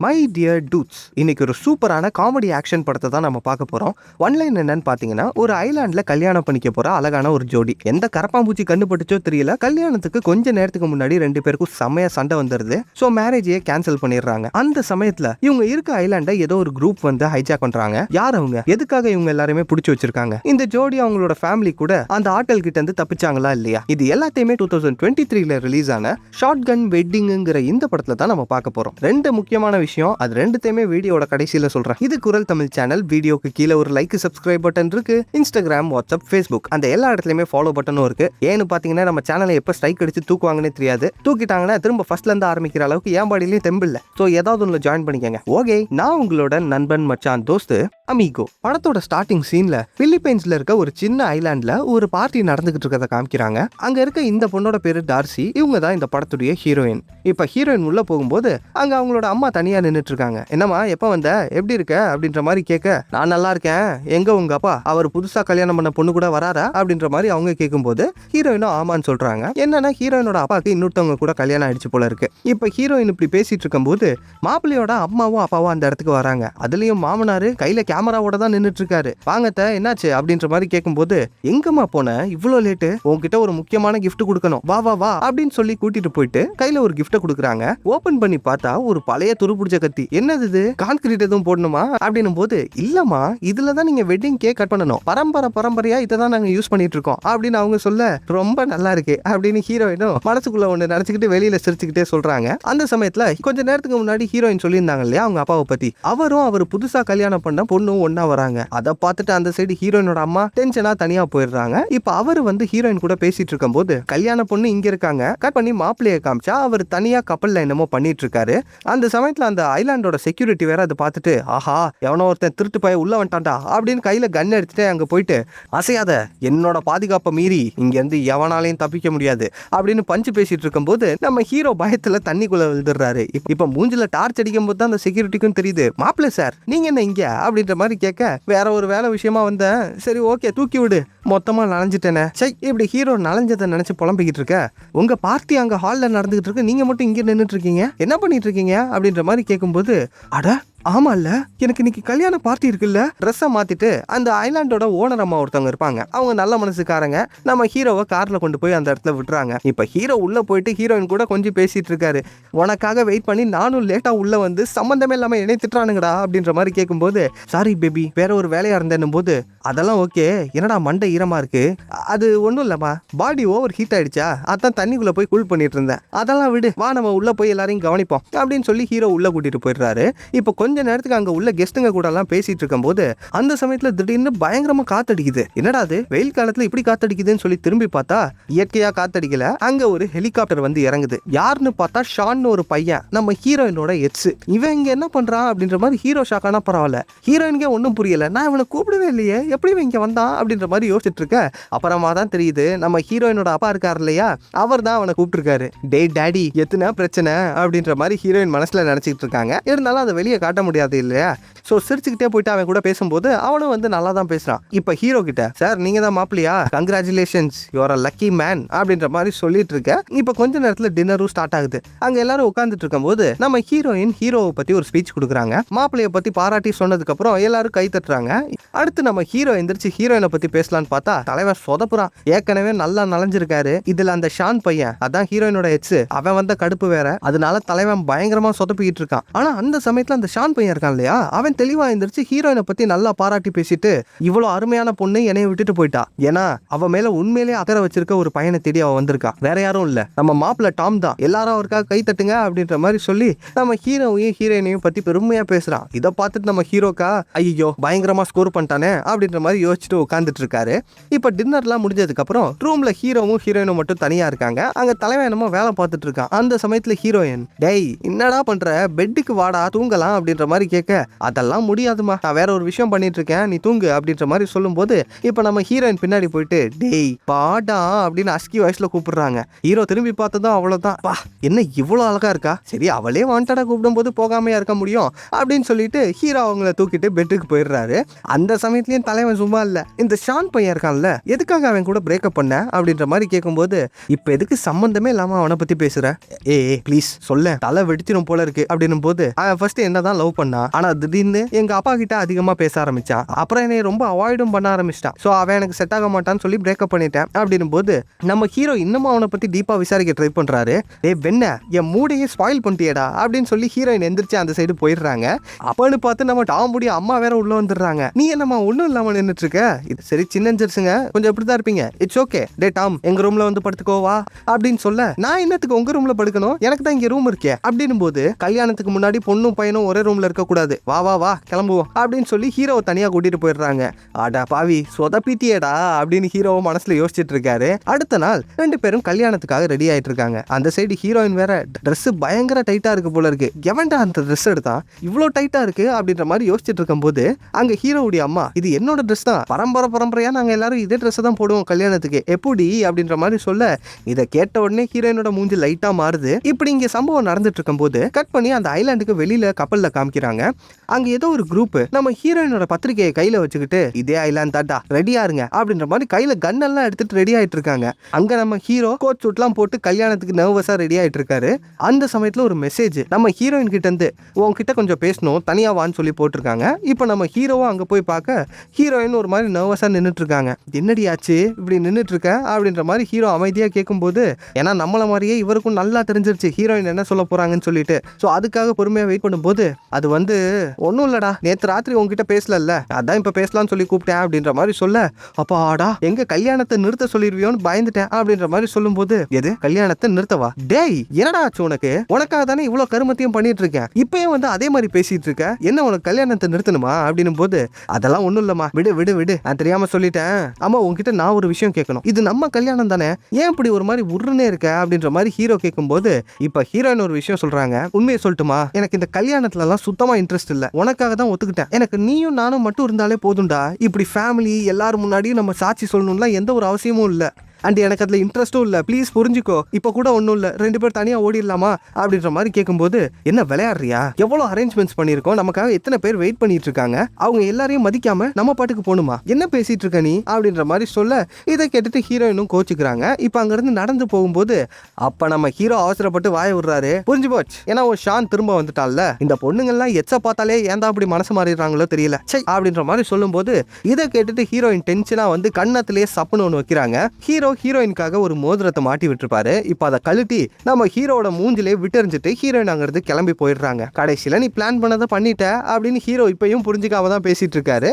My dear dudes, இன்னைக்கு ஒரு சூப்பரான காமெடி ஆக்ஷன் படத்தை தான் நம்ம பார்க்க போறோம். ஒன்லைன் என்னன்னு பாத்தீங்கன்னா, ஒரு ஐலாண்ட்ல கல்யாணம் பண்ணிக்க போற அழகான ஒரு ஜோடி. எந்த கரப்பாம்பூச்சி கண்டுபட்டுச்சோ தெரியல, கல்யாணத்துக்கு கொஞ்ச நேரத்துக்கு முன்னாடி 2 பேருக்கும் செம்மையா சண்டை வந்துருது. சோ மேரேஜையே கேன்சல் பண்ணிடுறாங்க. அந்த சமயத்துல இவங்க இருக்க ஐலாண்டை ஏதோ ஒரு குரூப் வந்து ஹைஜாக் பண்றாங்க. யார் அவங்க, எதுக்காக இவங்க எல்லாருமே பிடிச்சி வச்சிருக்காங்க, இந்த ஜோடி அவங்களோட ஃபேமிலி கூட அந்த ஆட்கள் கிட்ட இருந்து தப்பிச்சாங்களா இல்லையா, இது எல்லாத்தையுமே 2023ல ரிலீஸ் ஆன ஷார்ட் கன் வெட்டிங்ங்கிற இந்த படத்துல தான் நம்ம பார்க்க போறோம். 2 முக்கியமான விஷயம், அது ரெண்டுத்தையுமே வீடியோட கடைசியில சொல்றேன். இது குரல் தமிழ் சேனல். வீடியோக்கு கீழே ஒரு லைக், சப்ஸ்கிரைப் பட்டன் இருக்கு. இன்ஸ்டாகிராம், வாட்ஸ்அப், ஃபேஸ்புக் அந்த எல்லா இடத்துலயுமே ஃபாலோ பட்டனும் இருக்கு. ஏன்னு பாத்தீங்கன்னா, நம்ம சேனலை எப்ப ஸ்ட்ரைக் அடிச்சு தூக்குவாங்கன்னே தெரியாது. தூக்கிட்டாங்கன்னா திரும்ப ஃபர்ஸ்ட்ல இருந்து ஆரம்பிக்கிற அளவுக்கு என் பாடியிலயும் தெம்பில்ல. சோ ஏதாவது ஒண்ணு ஜாயின் பண்ணிக்கங்க. ஓகே, நான் உங்களோட நண்பன் மச்சான் தோஸ்து அமிகோ. படத்தோட ஸ்டார்டிங் சீன்ல பிலிப்பைன்ஸ்ல இருக்க ஒரு சின்ன ஐலாண்ட்ல ஒரு பார்ட்டி நடந்துகிட்டு இருக்கத காமிக்கிறாங்க. அங்க இருக்க இந்த பொண்ணோட பேரு டார்சி. இவங்க தான் இந்த படத்துடைய ஹீரோயின். இப்ப ஹீரோயின் உள்ள போகும்போது அங்க அவங்களோட அம்மா தனியா நின்னுட்டு இருக்காங்க. என்னம்மா, எப்ப வந்த, எப்படி இருக்க அப்படின்ற மாதிரி கேட்க, நான் நல்லா இருக்கேன், எங்க உங்க அப்பா, அவர் புதுசா கல்யாணம் பண்ண பொண்ணு கூட வராரா அப்படின்ற மாதிரி அவங்க கேட்கும்போது ஹீரோயினும் ஆமான்னு சொல்றாங்க. என்னன்னா, ஹீரோயினோட அப்பாவுக்கு இன்னொருத்தவங்க கூட கல்யாணம் ஆயிடுச்சு போல இருக்கு. இப்ப ஹீரோயின் இப்படி பேசிட்டு இருக்கும்போது மாப்பிள்ளையோட அம்மாவும் அப்பாவும் அந்த இடத்துக்கு வராங்க. அதுலயும் மாமனாரு கையில கேமராவோட தான் நின்னுட்டு இருக்காரு. வாங்கத்த, என்னாச்சு அப்படின்ற மாதிரி கேட்கும்போது, எங்கம்மா போன, இவ்வளவு லேட்டு, உங்ககிட்ட ஒரு முக்கியமான கிஃப்ட் கொடுக்கணும், வா வா வா அப்படின்னு சொல்லி கூட்டிட்டு போயிட்டு கையில ஒரு கிஃப்ட் கொடுக்குறாங்க. ஓபன் பண்ணி பார்த்தா ஒரு பழைய துருப்பிடிச்ச கத்தி. என்னது இது, கான்கிரீட் எதுவும் போடணுமா அப்படின்னும் போது, இல்லம்மா, இதுலதான் நீங்க வெட்டிங் கேக் கட் பண்ணணும், பரம்பரையா இதை தான் நாங்க யூஸ் பண்ணிட்டு இருக்கோம் அப்படின்னு அவங்க சொல்ல, ரொம்ப நல்லா இருக்கு அப்படின்னு ஹீரோயினும் மனசுக்குள்ள ஒண்ணு நினைச்சுக்கிட்டு வெளியில சிரிச்சுக்கிட்டே சொல்றாங்க. அந்த சமயத்துல கொஞ்ச நேரத்துக்கு முன்னாடி ஹீரோயின் சொல்லியிருந்தாங்க இல்லையா அவங்க அப்பாவை பத்தி, அவரும் அவர் புதுசா கல்யாணம் பண்ண பொண்ணும் ஒன்னா வராங்க. அதை பார்த்துட்டு அந்த சைடு ஹீரோயினோட அம்மா டென்ஷனா தனியா போயிடுறாங்க. இப்ப அவரு வந்து ஹீரோயின் கூட பேசிட்டு இருக்கும் போது, கல்யாண பொண்ணு இங்க இருக்காங்க, கட் பண்ணி மாப்பிள்ளைய காமிச்சா அவர் தனியா கப்பல்ல என்னமோ பண்ணிட்டு இருக்காரு. அந்த சமயத்துல அந்த ஐலாண்டோட செக்யூரிட்டி வேற அதை பார்த்துட்டு, ஆஹா, எவனோ ஒருத்தன் திருட்டு பைய உள்ள வந்துட்டான்டா அப்படின்னு கையில கன் எடுத்துட்டு அங்க போயிட்டு, அசையாத, என்னோட பாதுகாப்பை மீறி இங்க இருந்து எவனாலையும் தப்பிக்க முடியாது அப்படின்னு பஞ்சு பேசிட்டு இருக்கும் போது நம்ம ஹீரோ பயத்துல தண்ணிக்குள்ள விழுந்துடுறாரு. இப்ப மூஞ்சில டார்ச் அடிக்கும் போது தான் அந்த செக்யூரிட்டிக்கும் தெரியுது, மாப்பிள்ள சார் நீங்க என்ன இங்க அப்படின்ற மாதிரி கேட்க, வேற ஒரு வேலை விஷயமா வந்தேன், சரி ஓகே தூக்கி விடு, மொத்தமா நனைஞ்சிட்டேனே. சை, இப்படி ஹீரோ நனைஞ்சதை நினைச்சு புலம்பிக்கிட்டு இருக்க, உங்க பார்ட்டி அங்க ஹால்ல நடந்துகிட்டு இருக்கு, நீங்க மட்டும் இங்க நின்றுட்டு இருக்கீங்க, என்ன பண்ணிட்டு இருக்கீங்க அப்படின்ற மாதிரி கேட்கும்போது, அட ஆமா இல்ல, எனக்கு இன்னைக்கு கல்யாண பார்ட்டி இருக்குல்ல. ட்ரெஸ்ஸை மாத்திட்டு அந்த ஐலாண்டோட ஓனர் அம்மா ஒருத்தவங்க இருப்பாங்க. அவங்க நல்ல மனசுக்காரங்க. நம்ம ஹீரோவை கார்ல கொண்டு போய் அந்த இடத்துல விட்டுறாங்க. இப்ப ஹீரோ உள்ள போயிட்டு ஹீரோயின் கூட கொஞ்சம் பேசிட்டு இருக்காரு. உனக்காக வெயிட் பண்ணி நானும் லேட்டா உள்ள வந்து சம்பந்தமே இல்லாம என்னை திட்டுறானுங்கடா அப்படின்ற மாதிரி கேட்கும்போது, சாரி பேபி, வேற ஒரு வேலையா இருந்தேன்னும் போது, அதெல்லாம் ஓகே, என்னடா மண்டை ஈரமா இருக்கு, அது ஒன்றும் இல்லம்மா, பாடி ஓவர் ஹீட் ஆயிடுச்சா, அதான் தண்ணிக்குள்ள போய் கூல் பண்ணிட்டு இருந்தேன், அதெல்லாம் விடு, வா நம்ம உள்ள போய் எல்லாரையும் கவனிப்போம் அப்படின்னு சொல்லி ஹீரோ உள்ள கூட்டிட்டு போயிடுறாரு. இப்போ கொஞ்ச நேரத்துக்கு அங்க உள்ள கெஸ்ட்டுங்க கூட எல்லாம் பேசிட்டு இருக்கும் போது அந்த சமயத்துல திடீர்னு பயங்கரமா காத்தடிக்குது. என்னடா அது, வெயில் காலத்துல இப்படி காத்தடிக்குதுன்னு சொல்லி திரும்பி பார்த்தா இயற்கையா காத்தடிக்கல, அங்க ஒரு ஹெலிகாப்டர் வந்து இறங்குது. யாருன்னு பார்த்தா ஷான்னு ஒரு பையன், நம்ம ஹீரோயினோட எக்ஸ். இவன் இங்க என்ன பண்றான் அப்படின்ற மாதிரி ஹீரோ ஷாக்கானா பரவாயில்ல, ஹீரோயினுக்கே ஒன்றும் புரியல, நான் இவனை கூப்பிடவே இல்லையே, எப்படி இவன் இங்க வந்தான் அப்படின்ற மாதிரி யோசிச்சுட்டு இருக்க. அப்புறமா தான் தெரியுது, நம்ம ஹீரோயினோட அப்பா இருக்காரு இல்லையா, அவர் தான் அவனை கூப்பிட்டுருக்காரு. டே டாடி, எத்தனை பிரச்சனை அப்படின்ற மாதிரி ஹீரோயின் மனசுல நினைச்சிட்டு இருக்காங்க. இருந்தாலும் அதை வெளியே காட்ட முடியாது இல்லையா. ஸோ சிரிச்சுக்கிட்டே போயிட்டு அவன் கூட பேசும்போது அவனும் வந்து நல்லா தான் பேசுறான். இப்போ ஹீரோ கிட்ட, சார் நீங்க தான் மாப்பிள்ளையா, congratulations, you're a lucky man அப்படின்ற மாதிரி சொல்லிட்டு இருக்க. இப்போ கொஞ்ச நேரத்தில் டின்னரும் ஸ்டார்ட் ஆகுது. அங்க எல்லாரும் உட்காந்துட்டு இருக்கும் போது நம்ம ஹீரோயின் ஹீரோவை பத்தி ஒரு ஸ்பீச் கொடுக்குறாங்க. மாப்பிள்ளைய பத்தி பாராட்டி சொன்னதுக்கு அப்புறம் எல்லாரும் கை தட்டுறாங்க. அடுத்து நம்ம ஹீரோ எந்திரிச்சு ஹீரோயினை பத்தி பேசலான்னு பார்த்தா தலைவர் சொதப்புறான். ஏற்கனவே நல்லா நனைஞ்சிருக்காரு. இதுல அந்த ஷான் பையன், அதான் ஹீரோயினோட எக்ஸ், அவன் வந்த கடுப்பு வேற, அதனால தலைவன் பயங்கரமா சொதப்பிக்கிட்டு இருக்கான். ஆனா அந்த சமயத்துல அந்த ஷான் பையன் இருக்கான் இல்லையா, அவன் தெளிவா இருந்துச்சு ஹீரோயினை பத்தி நல்லா பாராட்டி பேசிட்டு, இவ்வளவு அருமையான பொண்ணு என்னைய விட்டுட்டு போயிட்டா, ஏன்னா அவ மேல உண்மையிலேயே அக்கறை வச்சிருக்க ஒரு பையனை தேடி அவ வந்திருக்கா, வேற யாரும் இல்ல, நம்ம மாப்பிள்ள டாம் தான், எல்லாரும் அவருக்காக கை தட்டுங்க அப்படின்ற மாதிரி சொல்லி நம்ம ஹீரோவையும் ஹீரோயினையும் பத்தி பெருமையா பேசுறான். இதை பார்த்துட்டு நம்ம ஹீரோக்கா, ஐயோ பயங்கரமா ஸ்கோர் பண்ணிட்டானே அப்படின்ற மாதிரி யோசிச்சுட்டு உட்காந்துட்டு இருக்காரு. இப்ப டின்னர்லாம் முடிஞ்சதுக்கு அப்புறம் ரூம்ல ஹீரோவும் ஹீரோயினும் மட்டும் தனியா இருக்காங்க. அங்க தலைவன் என்னமோ வேலை பார்த்துட்டு இருக்கான். அந்த சமயத்துல ஹீரோயின், டேய் என்னடா பண்ற, பெட்டுக்கு வாடா தூங்கலாம் அப்படின்ற மாதிரி கேட்க, அதெல்லாம் முடியாதுமா, நான் வேற ஒரு விஷயம் பண்ணிட்டு இருக்கேன், நீ தூங்கு அப்படின்ற மாதிரி சொல்லும் போது இப்ப நம்ம ஹீரோயின் பின்னாடி போயிட்டு, டேய் பாடா அப்படின்னு அஸ்கி வாய்ஸ்ல கூப்பிடுறாங்க. ஹீரோ திரும்பி பார்த்ததும் அவ்வளவுதான், பா என்ன இவ்வளவு அழகா இருக்கா, சரி அவளே வாண்டடா கூப்பிடும் போது போகாமையா இருக்க முடியும் அப்படின்னு சொல்லிட்டு ஹீரோ அவங்கள தூக்கிட்டு பெட்டுக்கு போயிடுறாரு. அந்த சமயத்துலயும் தலைவன் தலைவன் சும்மா இல்ல, இந்த ஷான் பையன் இருக்கான்ல, எதுக்காக அவன் கூட பிரேக்கப் பண்ண அப்படின்ற மாதிரி கேட்கும்போது, இப்ப எதுக்கு சம்பந்தமே இல்லாம அவனை பத்தி பேசுற, ஏ ப்ளீஸ் சொல்ல, தலை வெடிச்சிடும் போல இருக்கு அப்படின்னும் போது, அவன் ஃபர்ஸ்ட் என்னதான் லவ் பண்ணா, ஆனா திடீர்னு எங்க அப்பா கிட்ட அதிகமா பேச ஆரம்பிச்சான், அப்புறம் என்னை ரொம்ப அவாய்டும் பண்ண ஆரம்பிச்சிட்டான், சோ அவன் எனக்கு செட் ஆக மாட்டான்னு சொல்லி பிரேக்கப் பண்ணிட்டேன் அப்படின்னும் போது, நம்ம ஹீரோ இன்னமும் அவனை பத்தி டீப்பா விசாரிக்க ட்ரை பண்றாரு. வெண்ண என் மூடையே ஸ்பாயில் பண்ணிட்டியடா அப்படின்னு சொல்லி ஹீரோயின் எந்திரிச்சு அந்த சைடு போயிடுறாங்க. அப்பன்னு பார்த்து நம்ம டாமுடைய அம்மா வேற உள்ள வந்துடுறாங்க. நீ என்னம்மா ஒன்றும் இல்லாம நின்றுட்டு இருக்க, இது சரி சின்னஞ்சிருச்சுங்க, கொஞ்சம் இப்படிதான் இருப்பீங்க, இட்ஸ் ஓகே, டே டாம் எங்க ரூம்ல வந்து படுத்துக்கோவா அப்படின்னு சொல்ல, நான் என்னத்துக்கு உங்க ரூம்ல படுக்கணும், எனக்கு தான் இங்க ரூம் இருக்கே அப்படின்னு போது, கல்யாணத்துக்கு முன்னாடி பொண்ணும் பையனும் ஒரே ரூம்ல இருக்க கூடாது, வா வா வா கிளம்புவோம் அப்படின்னு சொல்லி ஹீரோவை தனியா கூட்டிட்டு போயிடுறாங்க. ஆடா பாவி சொதப்பிட்டியேடா அப்படின்னு ஹீரோவை மனசுல யோசிச்சுட்டு இருக்காரு. அடுத்த நாள் ரெண்டு பேரும் கல்யாணத்துக்காக ரெடி ஆயிட்டு இருக்காங்க. அந்த சைடு ஹீரோயின் வேற ட்ரெஸ் பயங்கர டைட்டா இருக்கு போல இருக்கு, எவன்டா அந்த ட்ரெஸ் எடுத்தா இவ்வளோ டைட்டா இருக்கு அப்படின்ற மாதிரி யோசிச்சுட்டு இருக்கும் போது, அங்க ஹீரோவுடைய அம்மா, இது என்னோட ட்ரெஸ் தான், பரம்பரையா நாங்க எல்லாரும் இதே ட்ரெஸ் தான் போடுவோம் கல்யாணத்துக்கு, எப்படி அப்படின்ற மாதிரி சொல்ல, இதை கேட்ட உடனே ஹீரோயினோட மூஞ்சி லைட்டா மாறுது. இப்படி இங்க சம்பவம் நடந்துட்டு இருக்கும் போது கட் பண்ணி அந்த ஐலாண்டுக்கு வெளியில கப்பல்ல காமிக்கிறாங்க. அங்க ஏதோ ஒரு குரூப் நம்ம ஹீரோயினோட பத்திரிகையை கையில வச்சுக்கிட்டு, இதே ஐலாண்ட் தாட்டா ரெடியா இருங்க அப்படின்ற மாதிரி கையில கன் எல்லாம் எடுத்துட்டு ரெடி ஆயிட்டு இருக்காங்க. அங்க நம்ம ஹீரோ கோட் சூட்லாம் போட்டு கல்யாணத்துக்கு நர்வஸா ரெடி ஆயிட்டு இருக்காரு. அந்த சமயத்துல ஒரு மெசேஜ் நம்ம ஹீரோயின் கிட்ட இருந்து, உன்கிட்ட கொஞ்சம் பேசணும் தனியா வான்னு சொல்லி போட்டிருக்காங்க. இப்போ நம்ம ஹீரோவும் அங்க போய் பார்க்க, ஹீரோயின் ஒரு மாதிரி நர்வஸா நின்றுட்டு இருக்காங்க. என்னடி ஆச்சு இப்படி நின்றுட்டு இருக்க அப்படின்ற மாதிரி ஹீரோ அமைதியா கேட்கும்போது, ஏன்னா நம்மள மாதிரியே இவருக்கும் நல்லா தெரிஞ்சிருச்சு ஹீரோயின் என்ன சொல்ல போறாங்கன்னு சொல்லிட்டு, ஸோ அதுக்காக பொறுமையா வெயிட் பண்ணும்போது, அது வந்து ஒன்றும் இல்லடா, நேற்று ராத்திரி உங்ககிட்ட பேசலல்ல, அதான் இப்போ பேசலாம்னு சொல்லி கூப்பிட்டேன் அப்படின்ற மாதிரி சொல்ல, அப்பா ஆடா எங்க கல்யாணத்தை நிறுத்த சொல்லிடுவியோன்னு பயந்துட்டேன் அப்படின்ற மாதிரி சொல்லும்போது, எது கல்யாணத்தை நிறுத்தவா, டேய் என்னடா ஆச்சு உனக்கு, உனக்காக தானே இவ்வளவு கருமத்தையும் பண்ணிட்டு இருக்கேன், இப்பயும் வந்து அதே மாதிரி பேசிட்டு இருக்க, என்ன உனக்கு கல்யாணத்தை நிறுத்தணுமா அப்படின்னும் போது, அதெல்லாம் ஒண்ணும் இல்லம்மா, விடு விடு விடு, நான் தெரியாம சொல்லிட்டேன், ஆமா உங்ககிட்ட நான் ஒரு விஷயம் கேட்கணும், இது நம்ம கல்யாணம் தானே, ஏன் இப்படி ஒரு மாதிரி உருன்னே இருக்க அப்படின்ற மாதிரி ஹீரோ கேட்கும்போது, இப்ப ஹீரோயின் ஒரு விஷயம் சொல்றாங்க, உண்மையை சொல்லட்டுமா, எனக்கு இந்த கல்யாணத்துல எல்லாம் சுத்தமா இன்ட்ரெஸ்ட் இல்ல, உனக்காக தான் ஒத்துக்கிட்டேன், எனக்கு நீயும் நானும் மட்டும் இருந்தாலே போதும்டா, இப்படி ஃபேமிலி எல்லாரும் முன்னாடியும் நம்ம சாட்சி சொல்லணும்லாம் எந்த ஒரு அவசியமும் இல்லை, அண்ட் எனக்கு அதில் இன்ட்ரெஸ்ட்டும் இல்லை, ப்ளீஸ் புரிஞ்சுக்கோ, இப்போ கூட ஒன்றும் இல்லை, ரெண்டு பேர் தனியாக ஓடிடலாமா அப்படின்ற மாதிரி கேட்கும்போது, என்ன விளையாடுறியா, எவ்வளோ அரேஞ்ச்மெண்ட்ஸ் பண்ணியிருக்கோம், நமக்காக எத்தனை பேர் வெயிட் பண்ணிட்டு இருக்காங்க, அவங்க எல்லாரையும் மதிக்காம நம்ம பாட்டுக்கு போகணுமா, என்ன பேசிட்டு இருக்க நீ அப்படின்ற மாதிரி சொல்ல, இதை கேட்டுட்டு ஹீரோயினும் கோச்சுக்கிறாங்க. இப்போ அங்கிருந்து நடந்து போகும்போது, அப்போ நம்ம ஹீரோ அவசரப்பட்டு வாய விடுறாரு, புரிஞ்சு போச்சு, ஏன்னா ஒரு ஷான் திரும்ப வந்துட்டால, இந்த பொண்ணுங்கள்லாம் எச்ச பார்த்தாலே ஏன்டா அப்படி மனசு மாறிடுறாங்களோ தெரியல சை அப்படின்ற மாதிரி சொல்லும்போது, இதை கேட்டுட்டு ஹீரோயின் டென்ஷனா வந்து கண்ணத்திலேயே சப்புன்னு ஒன்று வைக்கிறாங்க. ஹீரோயினுக்காக ஒரு மோதிரத்தை மாட்டி விட்டுருப்பாரு. இப்போ அதை கழட்டி நம்ம ஹீரோட மூஞ்சிலே விட்டெறிஞ்சிட்டு ஹீரோயின் அங்கிருந்து கிளம்பி போயிடுறாங்க. கடைசியில நீ பிளான் பண்ணதை பண்ணிட்ட அப்படின்னு ஹீரோ இப்பயும் புரிஞ்சுக்காம தான் பேசிட்டு இருக்காரு.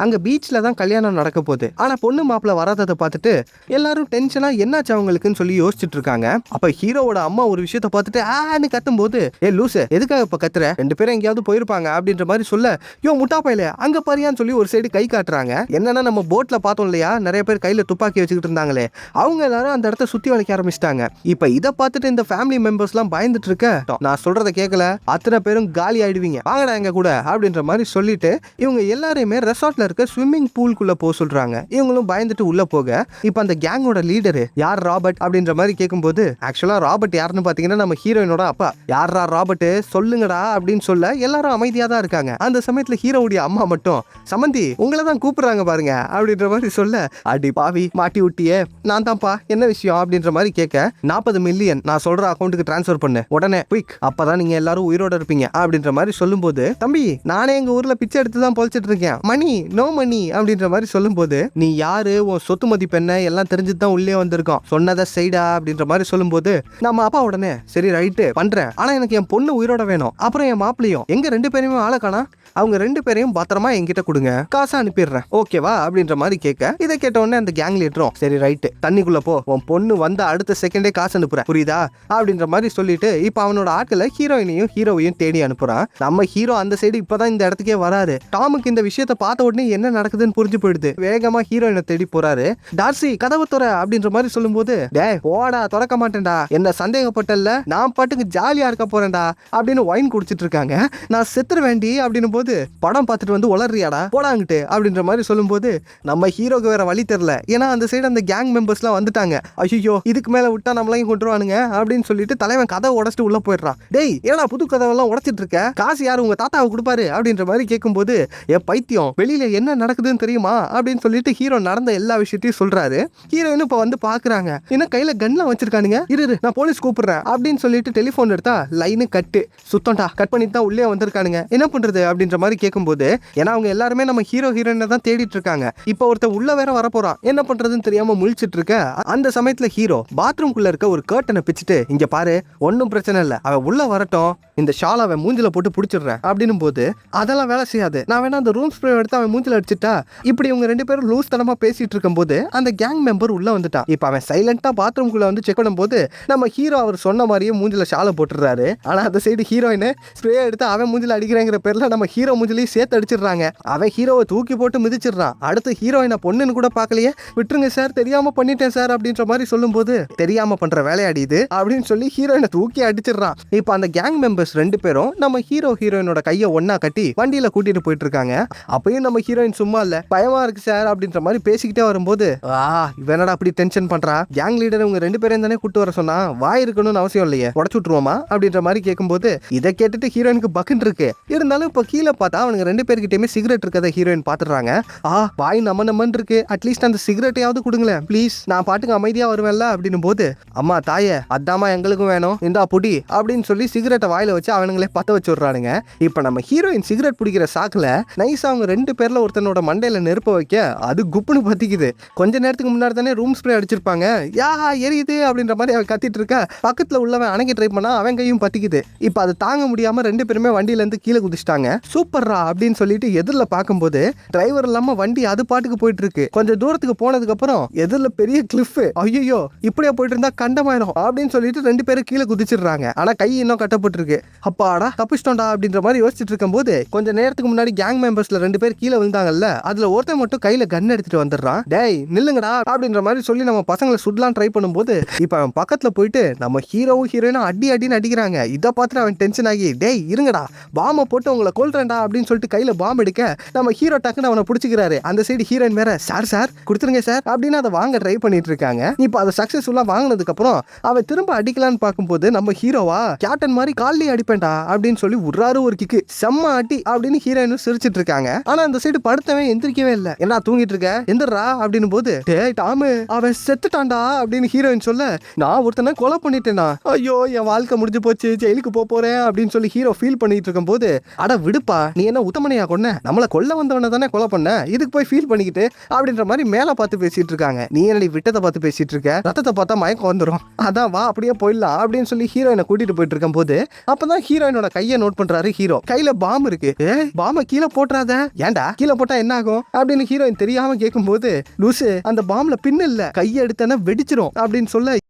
அங்கே பீச்சில் தான் கல்யாணம் நடக்க போகுது. ஆனால் பொண்ணு மாப்பிள்ள வராததை பார்த்துட்டு எல்லாரும் டென்ஷனாக என்னாச்சு அவங்களுக்குன்னு சொல்லி யோசிச்சுட்டு இருக்காங்க. அப்போ ஹீரோவோட அம்மா ஒரு விஷயத்தை பார்த்துட்டு ஆன்னு கத்தும் போது, ஏ லூசு எதுக்காக இப்போ கத்துற, ரெண்டு பேரும் எங்கேயாவது போயிருப்பாங்க அப்படின்ற மாதிரி சொல்ல, யோ முட்டா பையில அங்கே பாரியான்னு சொல்லி ஒரு சைடு கை காட்டுறாங்க. என்னன்னா நம்ம போட்டில் பார்த்தோம் இல்லையா, நிறைய பேர் கையில் துப்பாக்கி வச்சுக்கிட்டு இருந்தாங்களே, அவங்க எல்லாரும் அந்த இடத்த சுற்றி வளைக்க ஆரம்பிச்சிட்டாங்க. இப்போ இதை பார்த்துட்டு இந்த ஃபேமிலி மெம்பர்ஸ்லாம் பயந்துட்டு இருக்க, நான் சொல்றதை கேட்கல, அத்தனை பேரும் காலி ஆயிடுவீங்க, வாங்கடா எங்க கூட அப்படின்ற மாதிரி சொல்லிட்டு இவங்க எல்லாரையுமே ரெசார்ட்ல இருக்க ஸ்விம்மிங் பூல்குள்ள போக சொல்றாங்க. இவங்களும் பயந்துட்டு உள்ள போக, இப்போ அந்த கேங்கோட லீடர் யார், ராபர்ட் அப்படின்ற மாதிரி கேட்கும்போது, ஆக்சுவலா ராபர்ட் யாருன்னு பாத்தீங்கன்னா நம்ம ஹீரோயினோட அப்பா. யாரா ராபர்ட் சொல்லுங்கடா அப்படின்னு சொல்ல எல்லாரும் அமைதியா தான் இருக்காங்க. அந்த சமயத்துல ஹீரோவுடைய அம்மா மட்டும், சமந்தி உங்களை தான் கூப்பிடுறாங்க பாருங்க அப்படின்ற மாதிரி சொல்ல, அடி பாவி மாட்டி விட்டியே, நான் தான்ப்பா என்ன விஷயம் அப்படின்ற மாதிரி கேட்க, 40 மில்லியன் நான் சொல்ற அக்கௌண்ட்டுக்கு டிரான்ஸ்ஃபர் பண்ணு உடனே குயிக், அப்பதான் நீங்க எல்லாரும் உயிரோட இருப்பீங்க அப்படின்ற மாதிரி சொல்லும்போது, தம்பி நானே எங்க ஊர்ல பிச்சை எடுத்து தான் பொழைச்சிட்டு இருக்கேன், மணி நோ மணி அப்படின்ற மாதிரி சொல்லும்போது, நீ யாரு, உன் சொத்து மதிப்பு என்ன எல்லாம் தெரிஞ்சுட்டு தான் உள்ளே வந்திருக்கோம், சொன்னதை செய்டா அப்படின்ற மாதிரி சொல்லும்போது, நம்ம அப்பா உடனே சரி ரைட்டு பண்றேன், ஆனா எனக்கு என் பொண்ணு உயிரோட வேணும், அப்புறம் என் மாப்பிளையும், எங்க ரெண்டு பேருமே ஆளை காணா, அவங்க ரெண்டு பேரையும் பத்திரமா என்கிட்ட கொடுங்க, காசை அனுப்பிடுறேன் ஓகேவா அப்படின்ற மாதிரி கேட்க, இதை கேட்ட உடனே அந்த கேங் லீடரும் சரி ரைட்டு தண்ணிக்குள்ள போ, உன் பொண்ணு வந்த அடுத்த செகண்டே காசு அனுப்புறேன் புரியுதா அப்படின்ற மாதிரி சொல்லிட்டு, இப்போ அவனோட ஆட்களை ஹீரோயினையும் ஹீரோவையும் தேடி அனுப்புறான். நம்ம ஹீரோ அந்த சைடு இப்பதான் இந்த இடத்துக்கே வராரு. டாமுக்கு இந்த விஷயத்தை பார்த்த உடனே என்ன நடக்குதுன்னு புரிஞ்சு போயிடுது. வேகமா ஹீரோயினை தேடி போறாரு. டார்சி கதவை துற அப்படின்ற மாதிரி சொல்லும்போது, டேய் போடா திறக்க மாட்டேன்டா, என்ன சந்தேகப்பட்டல, நான் பாட்டுக்கு ஜாலியா இருக்க போறேன்டா அப்படின்னு ஒயின் குடிச்சிட்டு இருக்காங்க. நான் செத்துற வேண்டி அப்படின்னும் போது இருக்கும்போது படம் பார்த்துட்டு வந்து உளறியாடா போடாங்கிட்டு அப்படின்ற மாதிரி சொல்லும்போது நம்ம ஹீரோக்கு வேற வழி தெரியல. ஏன்னா அந்த சைடு அந்த கேங் மெம்பர்ஸ்லாம் வந்துட்டாங்க. ஐயோ இதுக்கு மேல விட்டா நம்மளையும் கொண்டுருவானுங்க அப்படின்னு சொல்லிட்டு தலைவன் கதை உடச்சிட்டு உள்ள போயிடுறான். டேய் ஏன்னா புது கதவெல்லாம் உடச்சிட்டு இருக்க, காசு யாரு உங்க தாத்தாவை கொடுப்பாரு அப்படின்ற மாதிரி கேட்கும்போது பைத்தியம் வெளியில என்ன நடக்குதுன்னு தெரியுமா அப்படின்னு சொல்லிட்டு ஹீரோ நடந்த எல்லா விஷயத்தையும் சொல்றாரு. ஹீரோயின் இப்ப வந்து பாக்குறாங்க, என்ன கையில கன்லாம் வச்சிருக்கானுங்க, இரு நான் போலீஸ் கூப்பிடுறேன் அப்படின்னு சொல்லிட்டு டெலிபோன் எடுத்தா லைனு கட்டு சுத்தம்டா, கட் பண்ணிட்டு தான் உள்ளே வந்திருக்கானுங்க. என்ன பண்றது அப்படின்ற மாதிரி கேட்கும்போது, ஏன்னா அவங்க எல்லாருமே நம்ம ஹீரோ ஹீரோயினை தான் தேடிட்டு இருக்காங்க. இப்ப ஒருத்தர் உள்ள வேற வரப்போறான், என்ன பண்றதுன்னு தெரியாம முழிச்சிட்டு இருக்க. அந்த சமயத்துல ஹீரோ பாத்ரூம்குள்ள இருக்க ஒரு கர்ட்டனை பிச்சுட்டு, இங்க பாரு ஒன்னும் பிரச்சனை இல்ல, அவன் உள்ள வரட்டும், இந்த ஷால் அவன் மூஞ்சில போட்டு பிடிச்சிடுறேன் அப்படின்னும் போது அதெல்லாம் வேலை செய்யாது, நான் வேணா அந்த ரூம் ஸ்ப்ரே எடுத்து அவன் மூஞ்சில அடிச்சுட்டா. இப்படி இவங்க ரெண்டு பேரும் லூஸ் தனமா பேசிட்டு இருக்கும் போது அந்த கேங் மெம்பர் உள்ள வந்துட்டான். இப்ப அவன் சைலண்டா பாத்ரூம்குள்ள வந்து செக் பண்ணும்போது நம்ம ஹீரோ அவர் சொன்ன மாதிரியே மூஞ்சில ஷாலை போட்டுறாரு. ஆனா அந்த சைடு ஹீரோயின் ஸ்ப்ரே எடுத்து அவன் மூஞ்சில அடிக்கிறேங்கிற பேர்ல நம்ம ஹீரோ மூஞ்சிலையும் சேர்த்து அடிச்சிடுறாங்க. அவன் ஹீரோவை தூக்கி போட்டு மிதிச்சிடுறான். அடுத்து ஹீரோயினை பொண்ணுன்னு கூட பார்க்கலையே, விட்டுருங்க சார் தெரியாம பண்ணிட்டேன் சார் அப்படின்ற மாதிரி சொல்லும் போது, தெரியாம பண்ற வேலையாடிது அப்படின்னு சொல்லி ஹீரோயினை தூக்கி அடிச்சிடுறான். இப்ப அந்த கேங் மெம்பர்ஸ் ரெண்டு பேரும் நம்ம ஹீரோ ஹீரோயினோட கையை ஒன்னா கட்டி வண்டியில கூட்டிட்டு போயிட்டு இருக்காங்க. அப்பயும் நம்ம ஹீரோயின் சும்மா இல்ல, பயமா இருக்கு சார் அப்படின்ற மாதிரி பேசிக்கிட்டே வரும்போது, இவனடா அப்படி டென்ஷன் பண்றா, கேங் லீடர் உங்க ரெண்டு பேரும் தானே கூட்டு வர சொன்னா, வாய் இருக்கணும்னு அவசியம் இல்லையே, உடச்சு விட்டுருவோமா அப்படின்ற மாதிரி கேட்கும்போது இதை கேட்டுட்டு ஹீரோயினுக்கு பக்குன்னு இருக்கு. இருந்தாலும் இப்ப கீழே பார்த்தா அவனுங்க ரெண்டு பேர்கிட்டயுமே சிகரெட் இருக்கதை ஹீரோயின் பாத்துறாங்க. வாய் நம்ம இருக்கு, அட்லீஸ்ட் அந்த சிகரெட்டையாவது கொடுங்களேன் ப்ளீஸ், நான் பாட்டுக்கு அமைதியா வருவேன்ல அப்படின்னும் போது, அம்மா தாயே அதாமா எங்களுக்கும் வேணும், இந்தா புடி அப்படின்னு சொல்லி சிகரெட்டை வாயில வச்சு அவனுங்களே பத்த வச்சு விடுறானுங்க. இப்ப நம்ம ஹீரோயின் சிகரெட் பிடிக்கிற சாக்குல நைஸா அவங்க ரெண்டு பேர்ல ஒருத்தனோட மண்டையில நெருப்ப வைக்க அது குப்புன்னு பத்திக்குது. கொஞ்ச நேரத்துக்கு முன்னாடி தானே ரூம் ஸ்ப்ரே அடிச்சிருப்பாங்க, எரியுது அப்படின்ற மாதிரி அவன் கத்திட்டு இருக்க. பக்கத்துல உள்ளவன் அணைக்க ட்ரை பண்ணா அவன் கையும் பத்திக்குது. இப்ப அது தாங்க முடியாம ரெண்டு பேருமே வண்டியில இருந்து கீழே குதிச்சிட்டாங்க. சூப்பர்ரா அப்படின்னு சொல்லிட்டு எதிரில் பார்க்கும்போது டிரைவர் இல்லாம வண்டி அது பாட்டுக்கு போயிட்டு இருக்கு. கொஞ்சம் தூரத்துக்கு போனதுக்கு அப்புறம் எதிரில் பெரிய கிளிஃப், ஐயோ இப்படியே போயிட்டு இருந்தா கண்டமாயிடும் அப்படின்னு சொல்லிட்டு ரெண்டு பேரும் கீழே குதிச்சிடுறாங்க. ஆனா கை இன்னும் கட்டப்பட்டு இருக்கு. அப்பாடா தப்பிச்சிட்டோம்டா அப்படின்ற மாதிரி யோசிச்சுட்டு இருக்கும் போது கொஞ்ச நேரத்துக்கு முன்னாடி கேங் மெம்பர்ஸ்ல ரெண்டு பேர் கீழே விழுந்தாங்கல்ல, அதுல ஒருத்தன் மட்டும் கையில கன் எடுத்துட்டு வந்துடுறான். டேய் நில்லுங்கடா அப்படின்ற மாதிரி சொல்லி நம்ம பசங்களை சுடலாம் ட்ரை பண்ணும்போது இப்ப அவன் பக்கத்துல போயிட்டு நம்ம ஹீரோவும் ஹீரோயினும் அடின்னு அடிக்கிறாங்க. இதை பார்த்துட்டு அவன் டென்ஷன் ஆகி, டேய் இருங்கடா பாம்பை போட்டு உங்களை கொல்றேன்டா அப்படின்னு சொல்லிட்டு கையில பாம்பு எடுக்க நம்ம ஹீரோ டக்குன்னு அவனை பிடிச்சிக்கிறாரு. அந்த சைடு ஹீரோயின் வேற, சார் கொடுத்துருங்க சார் அப்படின்னு அதை வாங்க ட்ரை பண்ணிட்டு இருக்காங்க. இப்ப அதை சக்சஸ்ஃபுல்லா வாங்கினதுக்கு அப்புறம் அவன் திரும்ப அடிக்கலான்னு பார்க்கும்போது நம்ம ஹீரோவா கேப்டன் மாதிரி காலையே அடிப்பேன்டா அப்படின்னு சொல்லி உர்றாரு ஒரு கிக்கு, செம்ம அடி அப்படின்னு ஹீரோயினும் சிரிச்சிட்டு இருக்காங்க. ஆனா அந்த சைடு படுத்தவன் எந்திரிக்கவே இல்லை. என்ன தூங்கிட்டு இருக்க எந்திரா அப்படின்னு போது, டேய் டாமு அவன் செத்துட்டான்டா அப்படின்னு ஹீரோயின் சொல்ல, நான் ஒருத்தனை கொலை பண்ணிட்டேனா, ஐயோ என் வாழ்க்கை முடிஞ்சு போச்சு, ஜெயிலுக்கு போறேன் அப்படின்னு சொல்லி ஹீரோ ஃபீல் பண்ணிட்டு இருக்கும் போது, அட விடுப்பா நீ என்ன உத்தமனையா கொன்ன, நம்மளை கொல்ல வந்தவனை தானே கொலை பண்ண, இதுக்கு போய் ஃபீல் பண்ணிக்கிட்டு அப்படின்ற மாதிரி மேல பார்த்து பேசிட்டு இருக்காங்க. நீ என்னடி விட்டத்தை பார்த்து பேசிட்டு இருக்க, ரத்தத்தை பார்த்தா மயக்கம் வந்துடும், அதான் வா அப்படியே போயிடலாம் அப்படின்னு சொல்லி ஹீரோயினை கூட்டிட்டு போயிட்டு இருக்கும் போது அப்பதான் ஹீரோயினோட கையை நோட் பண்றாரு ஹீரோ. கையில பாம்பு இருக்கு, பாம்பை கீழே போட்டுறாத, ஏன்டா கீழே போட்டா என்ன ஆகும் அப்படின்னு ஹீரோயின் தெரியாம கேட்கும் போது, லூசு அந்த பாம்புல பின்னு இல்ல, கையை எடுத்தனா வெடிச்சிரும் அப்படின்னு சொல்ல,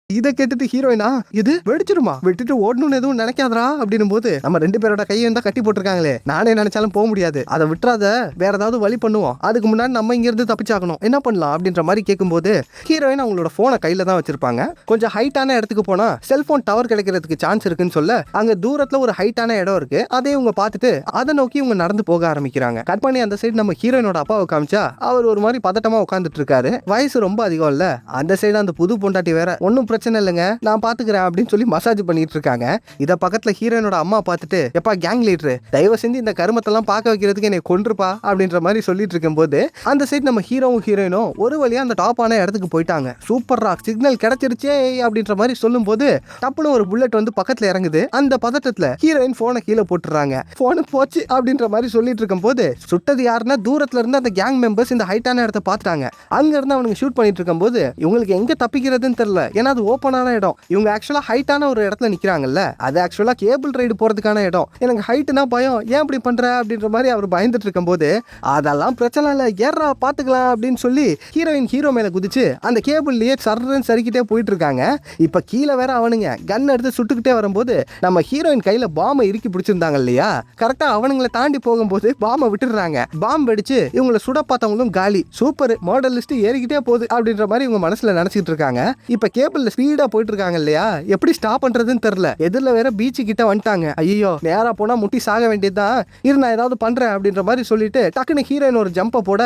இதை கேட்டுட்டு ஹீரோயினா இது வெடிச்சிருமா, விட்டுட்டு ஓடணும்னு எதுவும் நினைக்காதரா அப்படின்னும் போது, நம்ம ரெண்டு பேரோட கையை தான் கட்டி போட்டிருக்காங்களே, நானே நினைச்சாலும் போக முடியாது, அதை விட்டுறாத வேற ஏதாவது வழி பண்ணுவோம், அதுக்கு முன்னாடி நம்ம இங்க இருந்து தப்பிச்சாகணும், என்ன பண்ணலாம் அப்படின்ற மாதிரி கேட்கும்போது ஹீரோயின் அவங்களோட போனை கையில தான் வச்சிருப்பாங்க. கொஞ்சம் ஹைட்டான இடத்துக்கு போனா செல்போன் டவர் கிடைக்கிறதுக்கு சான்ஸ் இருக்குன்னு சொல்ல, அங்க தூரத்துல ஒரு ஹைட்டான இடம் இருக்கு, அதை இவங்க பார்த்துட்டு அதை நோக்கி இவங்க நடந்து போக ஆரம்பிக்கிறாங்க. கட் பண்ணி அந்த சைடு நம்ம ஹீரோயினோட அப்பாவை காமிச்சா அவர் ஒரு மாதிரி பதட்டமா உட்காந்துட்டு இருக்காரு. வயசு ரொம்ப அதிகம் இல்ல, அந்த சைடு அந்த புது பொண்டாட்டி வேற, ஒன்னும் பிரச்சனை இல்லைங்க நான் பாத்துக்கிறேன் அப்படின்னு சொல்லி மசாஜ் பண்ணிட்டு இருக்காங்க. இத பக்கத்துல ஹீரோயினோட அம்மா பார்த்துட்டு, எப்பா கேங் லீடர் தயவு செஞ்சு இந்த கருமத்தெல்லாம் பார்க்க வைக்கிறதுக்கு என்னை கொன்றுப்பா அப்படின்ற மாதிரி சொல்லிட்டு இருக்கும் போது அந்த சைடு நம்ம ஹீரோவும் ஹீரோயினும் ஒரு வழியா அந்த டாப் ஆன இடத்துக்கு போயிட்டாங்க. சூப்பர் ராக் சிக்னல் கிடைச்சிருச்சே அப்படின்ற மாதிரி சொல்லும் போது டப்புனு ஒரு புல்லட் வந்து பக்கத்துல இறங்குது. அந்த பதட்டத்துல ஹீரோயின் போனை கீழே போட்டுறாங்க. போனு போச்சு அப்படின்ற மாதிரி சொல்லிட்டு இருக்கும் போது சுட்டது யாருன்னா தூரத்துல இருந்து அந்த கேங் மெம்பர்ஸ் இந்த ஹைட்டான இடத்தை பார்த்துட்டாங்க. அங்க இருந்து அவனுக்கு ஷூட் பண்ணிட்டு இருக்கும் போது இவங்களுக்கு எங்க தப்பிக்கிறதுன்னு தெரியல, ஏன்னா அது ஓப்பனான இடம். இவங்க ஆக்சுவலா ஹைட்டான ஒரு இடத்துல நிக்கிறாங்கல்ல, அது ஆக்சுவலா கேபிள் ரைடு போறதுக்கான இடம். எனக்கு ஹைட்னா பயம், ஏன் இப்படி பண்ற அப்படின்ற மாதிரி அவர் பயந்துட்டு இருக்கும் போது, அதெல்லாம் பிரச்சனை இல்ல ஏறா பாத்துக்கலாம் அப்படின்னு சொல்லி ஹீரோயின் ஹீரோ மேல குதிச்சு அந்த கேபிள்லயே சர்றன்னு சரிக்கிட்டே போயிட்டு இருக்காங்க. இப்ப கீழே வேற அவனுங்க கன் எடுத்து சுட்டுக்கிட்டே வரும்போது நம்ம ஹீரோயின் கையில பாம்பை இறுக்கி பிடிச்சிருந்தாங்க இல்லையா, கரெக்டா அவனுங்களை தாண்டி போகும்போது பாம்பை விட்டுடுறாங்க. பாம்பு வெடிச்சு இவங்களை சுட பார்த்தவங்களும் காலி. சூப்பர் மாடல் லிஸ்ட் ஏறிக்கிட்டே போகுது அப்படின்ற மாதிரி இவங்க மனசுல நினைச்சிட்டு இருக்காங்க. இப்ப கேபிள்ல ஸ்பீடா போயிட்டு இருக்காங்க இல்லையா, எப்படி ஸ்டாப் பண்றதுன்னு தெரியல. எதிரில வேற பீச் கிட்ட வந்துட்டாங்க. ஐயோ நேரா போனா முட்டி சாக வேண்டியதுதான், இரு நான் ஏதாவது பண்றேன் அப்படின்ற மாதிரி சொல்லிட்டு டக்குன்னு ஹீரோயின் ஒரு ஜம்பை போட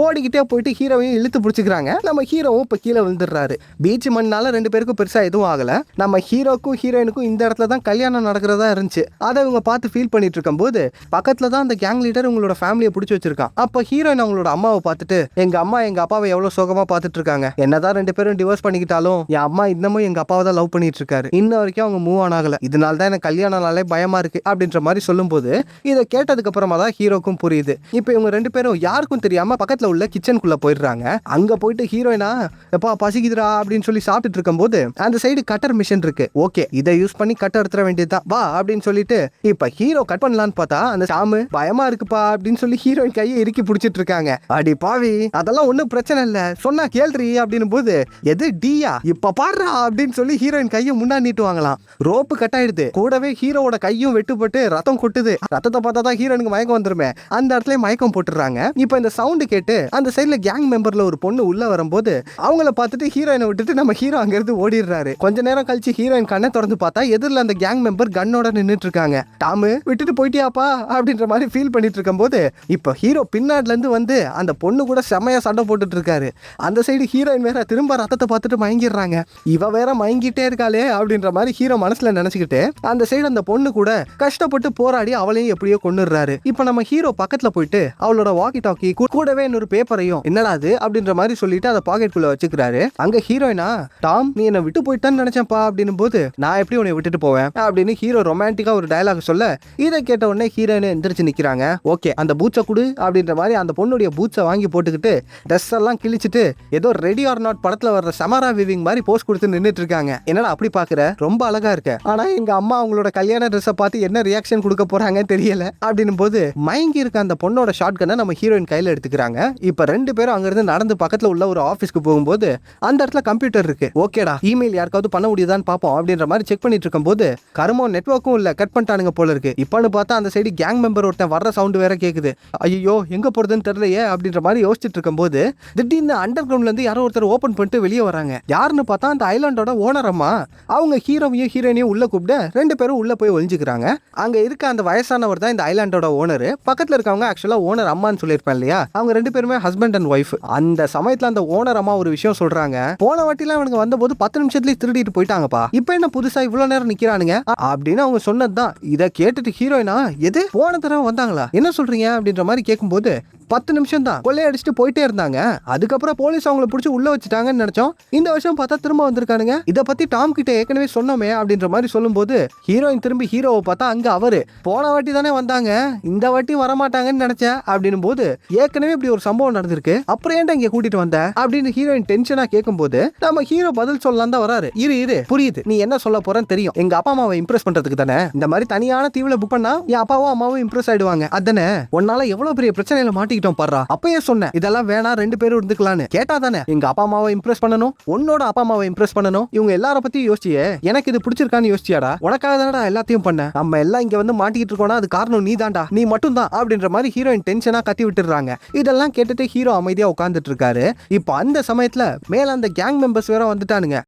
ஓடிக்கிட்டே போயிட்டு ஹீரோவையும் இழுத்து பிடிச்சிக்கிறாங்க. நம்ம ஹீரோவும் இப்ப கீழே விழுந்துடுறாரு. பீச் மண்ணால ரெண்டு பேருக்கும் பெருசா எதுவும் ஆகல. நம்ம ஹீரோக்கும் ஹீரோயினுக்கும் இந்த இடத்துல தான் கல்யாணம் நடக்கிறதா இருந்துச்சு. அதை இவங்க பார்த்து ஃபீல் பண்ணிட்டு இருக்கும் போது பக்கத்துல தான் அந்த கேங் லீடர் உங்களோட ஃபேமிலியை பிடிச்சி வச்சிருக்கான். அப்ப ஹீரோயின் அவங்களோட அம்மாவை பார்த்துட்டு, எங்க அம்மா எங்க அப்பாவை எவ்வளவு சோகமா பார்த்துட்டு இருக்காங்க, என்னதான் ரெண்டு பேரும் டிவோர்ஸ் பண்ணிக்கிட்டாலும் என் அம்மா இன்னமும் எங்க அப்பாவை தான் லவ் பண்ணிட்டு இருக்காரு, இன்ன வரைக்கும் அவங்க மூவ் ஆன் ஆகல, இதனால தான் எனக்கு கல்யாணம்னாலே பயமா இருக்கு அப்படின்ற மாதிரி சொல்லும் போது இதை கேட்டதுக்கு அப்புறமா தான் ஹீரோக்கும் புரியுது. இப்போ இவங்க ரெண்டு பேரும் யாருக்கும் தெரியாம பக்கத்துல உள்ள கிச்சனுக்குள்ள போயிடுறாங்க. அங்க போயிட்டு ஹீரோயினா எப்பா பசிக்குதுரா அப்படின்னு சொல்லி சாப்பிட்டுட்டு இருக்கும் போது அந்த சைடு கட்டர் மிஷின் இருக்கு. ஓகே இதை யூஸ் பண்ணி கட்டர் எடுத்துற வேண்டியதுதான் வா அப்படின்னு சொல்லிட்டு இப்ப ஹீரோ கட் பண்ணலான்னு பார்த்தா அந்த சாமு பயமா இருக்குப்பா அப்படின்னு சொல்லி ஹீரோயின் கையை இறுக்கி பிடிச்சிட்டு இருக்காங்க. அடி பாவி அதெல்லாம் ஒன்னும் பிரச்சனை இல்ல சொன்னா கேள்றி அப்படின்னு போது எது டியா இப்ப பாடுறா அப்படின்னு சொல்லி ஹீரோயின் கையை முன்னாடி நீட்டுவாங்களாம். ரோப்பு கட் ஆயிடுது, கூடவே ஹீரோவோட கையும் வெட்டுப்பட்டு ரத்தம் கொட்டுது. ரத்தத்தை பார்த்தா தான் ஹீரோனுக்கு மயக்கம் வந்துருமே, அந்த இடத்துல மயக்கம் போட்டுறாங்க. இப்ப இந்த சவுண்டு கேட்டு அந்த சைடுல கேங் மெம்பர்ல ஒரு பொண்ணு உள்ள வரும்போது அவங்கள பார்த்துட்டு ஹீரோயினை விட்டுட்டு நம்ம ஹீரோ அங்க இருந்து ஓடிடுறாரு. கொஞ்ச நேரம் கழிச்சு ஹீரோயின் கண்ணை திறந்து பார்த்தா எதிரில் அந்த கேங் மெம்பர் கன்னோட நின்றுட்டு இருக்காங்க. டாமு விட்டுட்டு போயிட்டியாப்பா அப்படின்ற மாதிரி ஃபீல் பண்ணிட்டு இருக்கும் போது இப்ப ஹீரோ பின்னாடில இருந்து வந்து அந்த பொண்ணு கூட செமையா சண்டை போட்டுட்டு இருக்காரு. அந்த சைடு ஹீரோயின் வேற திரும்ப ரத்தத்தை பார்த்துட்டு மயங்கிடுறாங்க. இவ வேற மயங்கிட்டே இருக்காளே அப்படின்ற மாதிரி ஹீரோ மனசுல நினைச்சுக்கிட்டு அந்த சைடு அந்த பொண்ணு கூட கஷ்டப்பட்டு போராடி அவளையும் எப்படியோ கொண்டுறாரு. இப்ப நம்ம ஹீரோ பக்கத்துல போயிட்டு அவளோட வாக்கி டாக்கி கூடவே இன்னொரு பேப்பரையும் என்னடா அது அப்படின்ற மாதிரி சொல்லிட்டு அதை பாக்கெட்டுக்குள்ள வச்சுக்கிறாரு. அங்க ஹீரோயினா டாம் நீ என்ன விட்டு போயிட்டான்னு நினைச்சேன்ப்பா அப்படின்னும் போது நான் எப்படி உன்னை விட்டுட்டு போவேன் அப்படின்னு ஹீரோ ரொமான்டிக்கா ஒரு டயலாக் சொல்ல இதை கேட்ட உடனே ஹீரோயின் எந்திரிச்சு நிக்கிறாங்க. ஓகே அந்த பூச்சை குடு அப்படின்ற மாதிரி அந்த பொண்ணுடைய பூச்சை வாங்கி போட்டுக்கிட்டு ட்ரெஸ் எல்லாம் கிழிச்சிட்டு ஏதோ ரெடி ஆர் நாட் படத்துல வர்ற சமரா விவிங் மாதிரி போஸ்ட் கொடுத்து நின்னுட்டு இருக்காங்க. என்னடா அப்படி பாக்குற, ரொம்ப அழகா இருக்க, ஆனா எங்க அம்மா அவங்களோட கல்யாண ட்ரெஸ்ஸை பார்த்து என்ன ரியாக்ஷன் கொடுக்க போறாங்கன்னு தெரியல அப்படின்னும் போது மயங்கி இருக்க அந்த பொண்ணோட ஷார்ட் கன்னை நம்ம ஹீரோயின் கையில எடுத்துக்கிறாங்க. இப்ப ரெண்டு பேரும் அங்கிருந்து நடந்து பக்கத்துல உள்ள ஒரு ஆபீஸ்க்கு போகும்போது அந்த இடத்துல கம்ப்யூட்டர் இருக்கு. ஓகேடா இமெயில் யாருக்காவது பண்ண முடியுதான்னு பாப்போம் அப்படின்ற மாதிரி செக் பண்ணிட்டு இருக்கும் போது கருமோ நெட்வொர்க்கும் இல்ல, கட் பண்ணிட்டானுங்க போல இருக்கு. இப்பன்னு பார்த்தா அந்த சைடு கேங் மெம்பர் ஒருத்தன் வர்ற சவுண்ட் வேற கேக்குது. ஐயோ எங்க போறதுன்னு தெரியலையே அப்படின்ற மாதிரி யோசிச்சுட்டு இருக்கும் போது திடீர்னு அண்டர் கிரவுண்ட்ல இருந்து யாரோ ஒருத்தர் ஓபன் பண்ணிட்டு வெளியே வராங்க. யாருன்னு பார்த்தா அந்த ஐலாண்டோட ஓனர் அம்மா. அவங்க ஹீரோவையும் ஹீரோயினையும் உள்ள கூப்பிட்டு ரெண்டு பேரும் உள்ள போய் ஒளிஞ்சுக்கிறாங்க. அங்க இருக்க அந்த வயசானவர் தான் இந்த ஐலாண்டோட ஓனர். பக்கத்துல இருக்கவங்க ஆக்சுவலா ஓனர் அம்மான்னு சொல்லியிருப்பேன் இல்லையா, அவங்க ரெண்டு பேருமே ஹஸ்பண்ட் அண்ட் ஒய்ஃப். அந்த சமயத்துல அந்த ஓனர் அம்மா ஒரு விஷயம் சொல்றாங்க, போன வாட்டிலாம் அவனுக்கு வந்தபோது 10 நிமிஷத்துலயே திருடிட்டு போயிட்டாங்கப்பா, இப்ப என்ன புதுசா இவ்வளவு நேரம் நிக்கிறானுங்க அப்படின்னு அவங்க சொன்னதுதான். இதை கேட்டுட்டு ஹீரோயினா எது போன தடவை வந்தாங்களா என்ன சொல்றீங்க அப்படின்ற மாதிரி கேட்கும்போது 10 நிமிஷம் தான் கொள்ளையடிச்சிட்டு போயிட்டே இருந்தாங்க, அதுக்கப்புறம் போலீஸ் அவங்களை பிடிச்சி உள்ள வச்சுட்டாங்கன்னு நினைச்சோம், இந்த வருஷம் பார்த்தா திரும்ப வந்திருக்கானுங்க, இதை பத்தி டாம் கிட்ட ஏற்கனவே சொன்னோமே அப்படின்ற மாதிரி சொல்லும்போது ஹீரோயின் திரும்பி ஹீரோவை பார்த்தா அங்க அவரு போன வாட்டி தானே வந்தாங்க, இந்த வாட்டி வரமாட்டாங்கன்னு நினைச்சேன் அப்படின்னும் போது ஏற்கனவே இப்படி ஒரு சம்பவம் நடந்திருக்கு, அப்புறம் ஏன்டா இங்க கூட்டிட்டு வந்த அப்படின்னு ஹீரோயின் டென்ஷனா கேட்கும் போது நம்ம ஹீரோ பதில் சொல்லலாம் தான் வராரு. இரு புரியுது நீ என்ன சொல்ல போறன்னு தெரியும், எங்க அப்பா அம்மாவை இம்ப்ரெஸ் பண்றதுக்கு தானே இந்த மாதிரி தனியான தீவுல புக் பண்ணா என் அப்பாவும் அம்மாவும் இம்ப்ரெஸ் ஆயிடுவாங்க, அதானே உன்னால எவ்வளவு பெரிய பிரச்சனையில மாட்டிக்கிட்டோம் பாரு, அப்பயே சொன்னேன் இதெல்லாம் வேணா ரெண்டு பேரும் இருந்துக்கலான்னு, கேட்டா தானே எங்க அப்பா அம்மாவை இம்ப்ரெஸ் பண்ணணும், உன்னோட அப்பா அம்மாவை இம்ப்ரெஸ் பண்ணணும், இவங்க எல்லார பத்தி யோசிச்சியே, எனக்கு இது பிடிச்சிருக்கான்னு யோசிச்சியாடா, உனக்காக தானடா எல்லாத்தையும் பண்ண, நம்ம எல்லாம் இங்க வந்து மாட்டிக்கிட்டு இருக்கோம்னா அது காரணம் நீ தான்டா, நீ மட்டும் தான் அப்படின்ற மாதிரி ஹீரோயின் டென்ஷனா கத்தி விட்டுறாங்க. இதெல்லாம் கேட்டுட்டு ஹீரோ அமைதியா உட்கார்ந்துட்டு இருக்காரு. இப்போ அந்த சமயத்துல மேல அந்த கேங் மெம்பர்ஸ் வேற வந்துட்டானுங்க.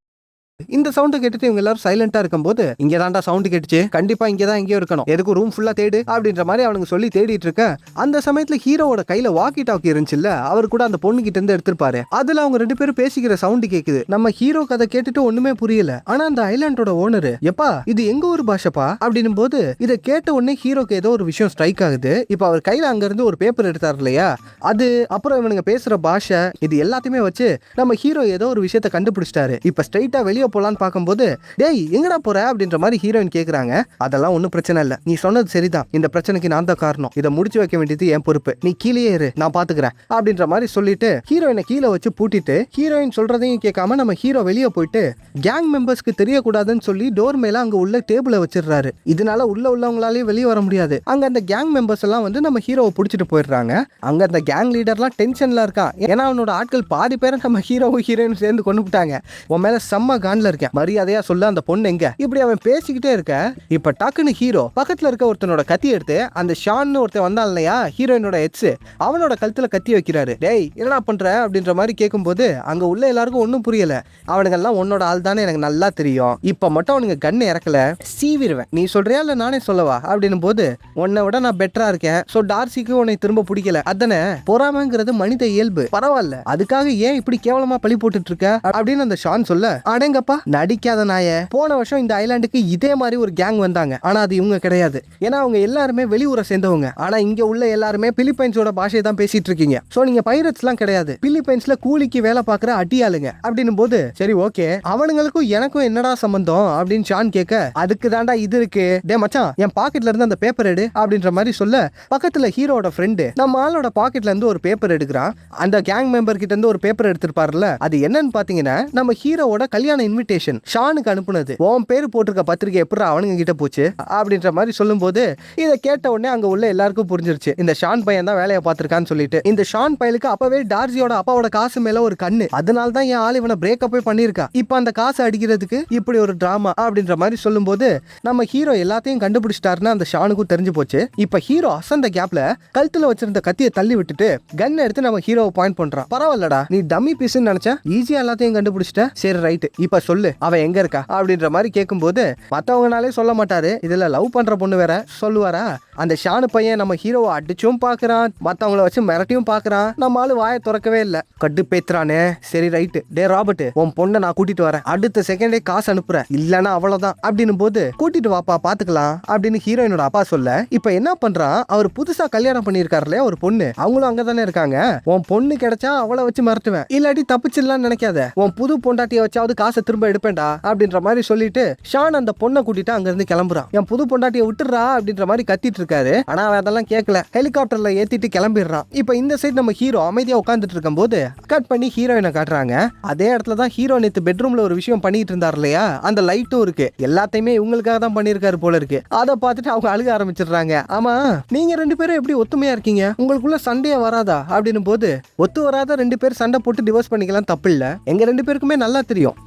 இந்த சவுண்ட் கேட்டுட்டு இவங்க எல்லாரும் சைலண்டா இருக்கும்போது இங்க தான்டா சவுண்ட் கேட்டுச்சு, கண்டிப்பா இங்கதான் எங்கேயோ இருக்கணும், எதுக்கு ரூம் ஃபுல்லா தேடு அப்படின்ற மாதிரி அவனுங்க சொல்லி தேடிட்டு இருக்க அந்த சமயத்துல ஹீரோவோட கையில வாக்கி டாக்கி இருந்துச்சுல்ல, அவர் கூட அந்த பொண்ணு கிட்ட இருந்து எடுத்திருப்பாரு, அதுல அவங்க ரெண்டு பேரும் பேசிக்கிற சவுண்ட் கேக்குது. நம்ம ஹீரோ கதை கேட்டுட்டு ஒண்ணுமே புரியல. ஆனா அந்த ஐலாண்டோட ஓனரு எப்பா இது எங்க ஒரு பாஷப்பா அப்படின்னும் போது இதை கேட்ட உடனே ஹீரோக்கு ஏதோ ஒரு விஷயம் ஸ்ட்ரைக் ஆகுது. இப்ப அவர் கையில அங்க இருந்து ஒரு பேப்பர் எடுத்தாரு இல்லையா, அது அப்புறம் இவனுங்க பேசுற பாஷை இது எல்லாத்தையுமே வச்சு நம்ம ஹீரோ ஏதோ ஒரு விஷயத்தை கண்டுபிடிச்சிட்டாரு. இப்ப ஸ்ட்ரைட்டா வெளியே போலான்னு பார்க்கும்போது டேய் எங்கடா போற அப்படின்ற மாதிரி ஹீரோயின் கேக்குறாங்க. அதெல்லாம் ஒன்றும் பிரச்சனை இல்லை, நீ சொன்னது சரிதான், இந்த பிரச்சனைக்கு நான் தான் காரணம், இதை முடிச்சு வைக்க வேண்டியது என் பொறுப்பு, நீ கீழே இரு நான் பாத்துக்கிறேன் அப்படின்ற மாதிரி சொல்லிட்டு ஹீரோயினை கீழே வச்சு பூட்டிட்டு ஹீரோயின் சொல்றதையும் கேட்காம நம்ம ஹீரோ வெளியே போயிட்டு கேங் மெம்பர்ஸ்க்கு தெரியக்கூடாதுன்னு சொல்லி டோர் மேல அங்க உள்ள டேபிளை வச்சிடுறாரு. இதனால உள்ளவங்களாலே வெளியே வர முடியாது. அங்க அந்த கேங் மெம்பர்ஸ் எல்லாம் வந்து நம்ம ஹீரோவை பிடிச்சிட்டு போயிடுறாங்க. அங்க அந்த கேங் லீடர்லாம் டென்ஷன்ல இருக்கான், ஏன்னா அவனோட ஆட்கள் பாதி பேரை நம்ம ஹீரோவும் ஹீரோயின் சேர்ந்து கொண்டு விட்டாங்க. உன் மேல செம்ம பிளான்ல இருக்கேன், மரியாதையா சொல்ல அந்த பொண்ணு எங்க. இப்படி அவன் பேசிக்கிட்டே இருக்க இப்ப டக்குன்னு ஹீரோ பக்கத்துல இருக்க ஒருத்தனோட கத்தி எடுத்து அந்த ஷான்னு ஒருத்தன் வந்தான் இல்லையா ஹீரோயினோட எக்ஸ், அவனோட கழுத்துல கத்தி வைக்கிறாரு. டேய் என்னடா பண்ற அப்படின்ற மாதிரி கேட்கும்போது அங்க உள்ள எல்லாருக்கும் ஒன்னும் புரியல. அவனுங்க எல்லாம் உன்னோட ஆள் தானே எனக்கு நல்லா தெரியும், இப்ப மட்டும் அவனுங்க கண்ணு இறக்கல சீவிடுவேன், நீ சொல்றியா இல்ல நானே சொல்லவா அப்படின்னு போது உன்னை விட நான் பெட்டரா இருக்கேன், சோ டார்சிக்கு உன்னை திரும்ப பிடிக்கல அதானே, பொறாமைங்கிறது மனித இயல்பு, பரவாயில்ல அதுக்காக ஏன் இப்படி கேவலமா பழி போட்டுட்டு இருக்க அப்படின்னு அந்த ஷான் சொல்ல, அடேங்கப்பா நடிக்காத நாய, போன வருஷம் இந்த ஐலாண்டுக்கு இதே மாதிரி ஒரு கேங் வந்தாங்க, ஆனா அது இவங்க கிடையாது, ஏன்னா அவங்க எல்லாருமே வெளியூரை சேர்ந்தவங்க, ஆனா இங்க உள்ள எல்லாருமே பிலிப்பைன்ஸோட பாஷையை தான் பேசிட்டு இருக்கீங்க, சோ நீங்க பைரட்ஸ் எல்லாம் கிடையாது, பிலிப்பைன்ஸ்ல கூலிக்கு வேலை பார்க்குற அடியாளுங்க அப்படின்னு போது சரி ஓகே அவனுங்களுக்கும் எனக்கும் என்னடா சம்பந்தம் அப்படின்னு ஷான் கேட்க, அதுக்கு தாண்டா இது இருக்கு, டே மச்சான் என் பாக்கெட்ல இருந்து அந்த பேப்பர் எடு அப்படின்ற மாதிரி சொல்ல, பக்கத்துல ஹீரோட ஃப்ரெண்டு நம்ம ஆளோட பாக்கெட்ல இருந்து ஒரு பேப்பர் எடுக்கிறான். அந்த கேங் மெம்பர் கிட்ட இருந்து ஒரு பேப்பர் எடுத்திருப்பாருல, அது என்னன்னு பாத்தீங்கன்னா நம்ம ஹீரோவோட கல்யாண இன்விடேஷன் ஷானுக்கு அனுப்புனது, உன் பேர் போட்டிருக்க பத்திரிக்கை எப்படி அவனுங்க கிட்ட போச்சு அப்படின்ற மாதிரி சொல்லும் போது இதை கேட்ட உடனே அங்க உள்ள எல்லாருக்கும் புரிஞ்சிருச்சு இந்த ஷான் பையன் தான் வேலையை பார்த்திருக்கான்னு சொல்லிட்டு. இந்த ஷான் பையலுக்கு அப்பவே டார்சியோட அப்பாவோட காசு மேல ஒரு கண்ணு, அதனால தான் என் ஆள் இவனை பிரேக்கப்பே பண்ணிருக்கா, இப்ப அந்த காசு அடிக்கிறதுக்கு இப்படி ஒரு டிராமா அப்படின்ற மாதிரி சொல்லும் போது நம்ம ஹீரோ எல்லாத்தையும் கண்டுபிடிச்சிட்டாருன்னு அந்த ஷானுக்கும் தெரிஞ்சு போச்சு. இப்ப ஹீரோ அசந்த கேப்ல கழுத்துல வச்சிருந்த கத்தியை தள்ளி விட்டுட்டு கன் எடுத்து நம்ம ஹீரோவை பாயிண்ட் பண்றான். பரவாயில்லடா நீ டம்மி பீஸ்ன்னு நினைச்ச, ஈஸியா எல்லாத்தையும் கண்டுபிடிச்சிட்ட, சரி ரைட் இப்ப சொல்லு அவ எங்க இருக்கா அப்படின்ற மாதிரி கேட்கும்போது மத்தவங்கனாலே சொல்ல மாட்டாரு, இதுல லவ் பண்ற பொண்ணு வேற சொல்லுவாரா. அந்த ஷானு பையன் நம்ம ஹீரோவை அடிச்சும் பாக்குறான், மத்தவங்கள வச்சு மிரட்டியும் பாக்குறான், நம்ம ஆளு வாயை திறக்கவே இல்ல, கட்டு பேத்துறானே. சரி ரைட்டு டே ராபர்ட் உன் பொண்ணை நான் கூட்டிட்டு வரேன், அடுத்த செகண்டே காசு அனுப்புறேன், இல்லன்னா அவ்வளவுதான் அப்படின்னு போது கூட்டிட்டு வாப்பா பாத்துக்கலாம் அப்படின்னு ஹீரோயினோட அப்பா சொல்ல, இப்ப என்ன பண்றான் அவர் புதுசா கல்யாணம் பண்ணிருக்காருல ஒரு பொண்ணு, அவங்களும் அங்கதானே இருக்காங்க, உன் பொண்ணு கிடைச்சா அவளை வச்சு மிரட்டுவேன், இல்லாட்டி தப்பிச்சிடலாம்னு நினைக்காத, உன் புது பொண்டாட்டியை வச்சாவது காசை திரும்ப எடுப்பேன்டா அப்படின்ற மாதிரி சொல்லிட்டு ஷான் அந்த பொண்ணை கூட்டிட்டு அங்க இருந்து கிளம்புறான். என் புது பொண்டாட்டியை விட்டுறா அப்படின்ற மாதிரி கத்திட்டு இருக்காரு, ஆனா அவன் அதெல்லாம் கேட்கல, ஹெலிகாப்டர்ல ஏத்திட்டு கிளம்பிடுறான். இப்ப இந்த சைடு நம்ம ஹீரோ அமைதியா உட்காந்துட்டு இருக்கும் போது கட் பண்ணி ஹீரோயினை காட்டுறாங்க. அதே இடத்துல தான் ஹீரோ நேத்து பெட்ரூம்ல ஒரு விஷயம் பண்ணிட்டு இருந்தார் இல்லையா, அந்த லைட்டும் இருக்கு, எல்லாத்தையுமே இவங்களுக்காக தான் பண்ணிருக்காரு போல இருக்கு. அதை பார்த்துட்டு அவங்க அழுக ஆரம்பிச்சிடுறாங்க. ஆமா நீங்க ரெண்டு பேரும் எப்படி ஒத்துமையா இருக்கீங்க, உங்களுக்குள்ள சண்டையே வராதா அப்படின்னு போது, ஒத்து வராத ரெண்டு பேர் சண்டை போட்டு டிவோர்ஸ் பண்ணிக்கலாம் தப்பு இல்ல, எங்க ரெண்டு பேருக்குமே நல்லா தெரியும்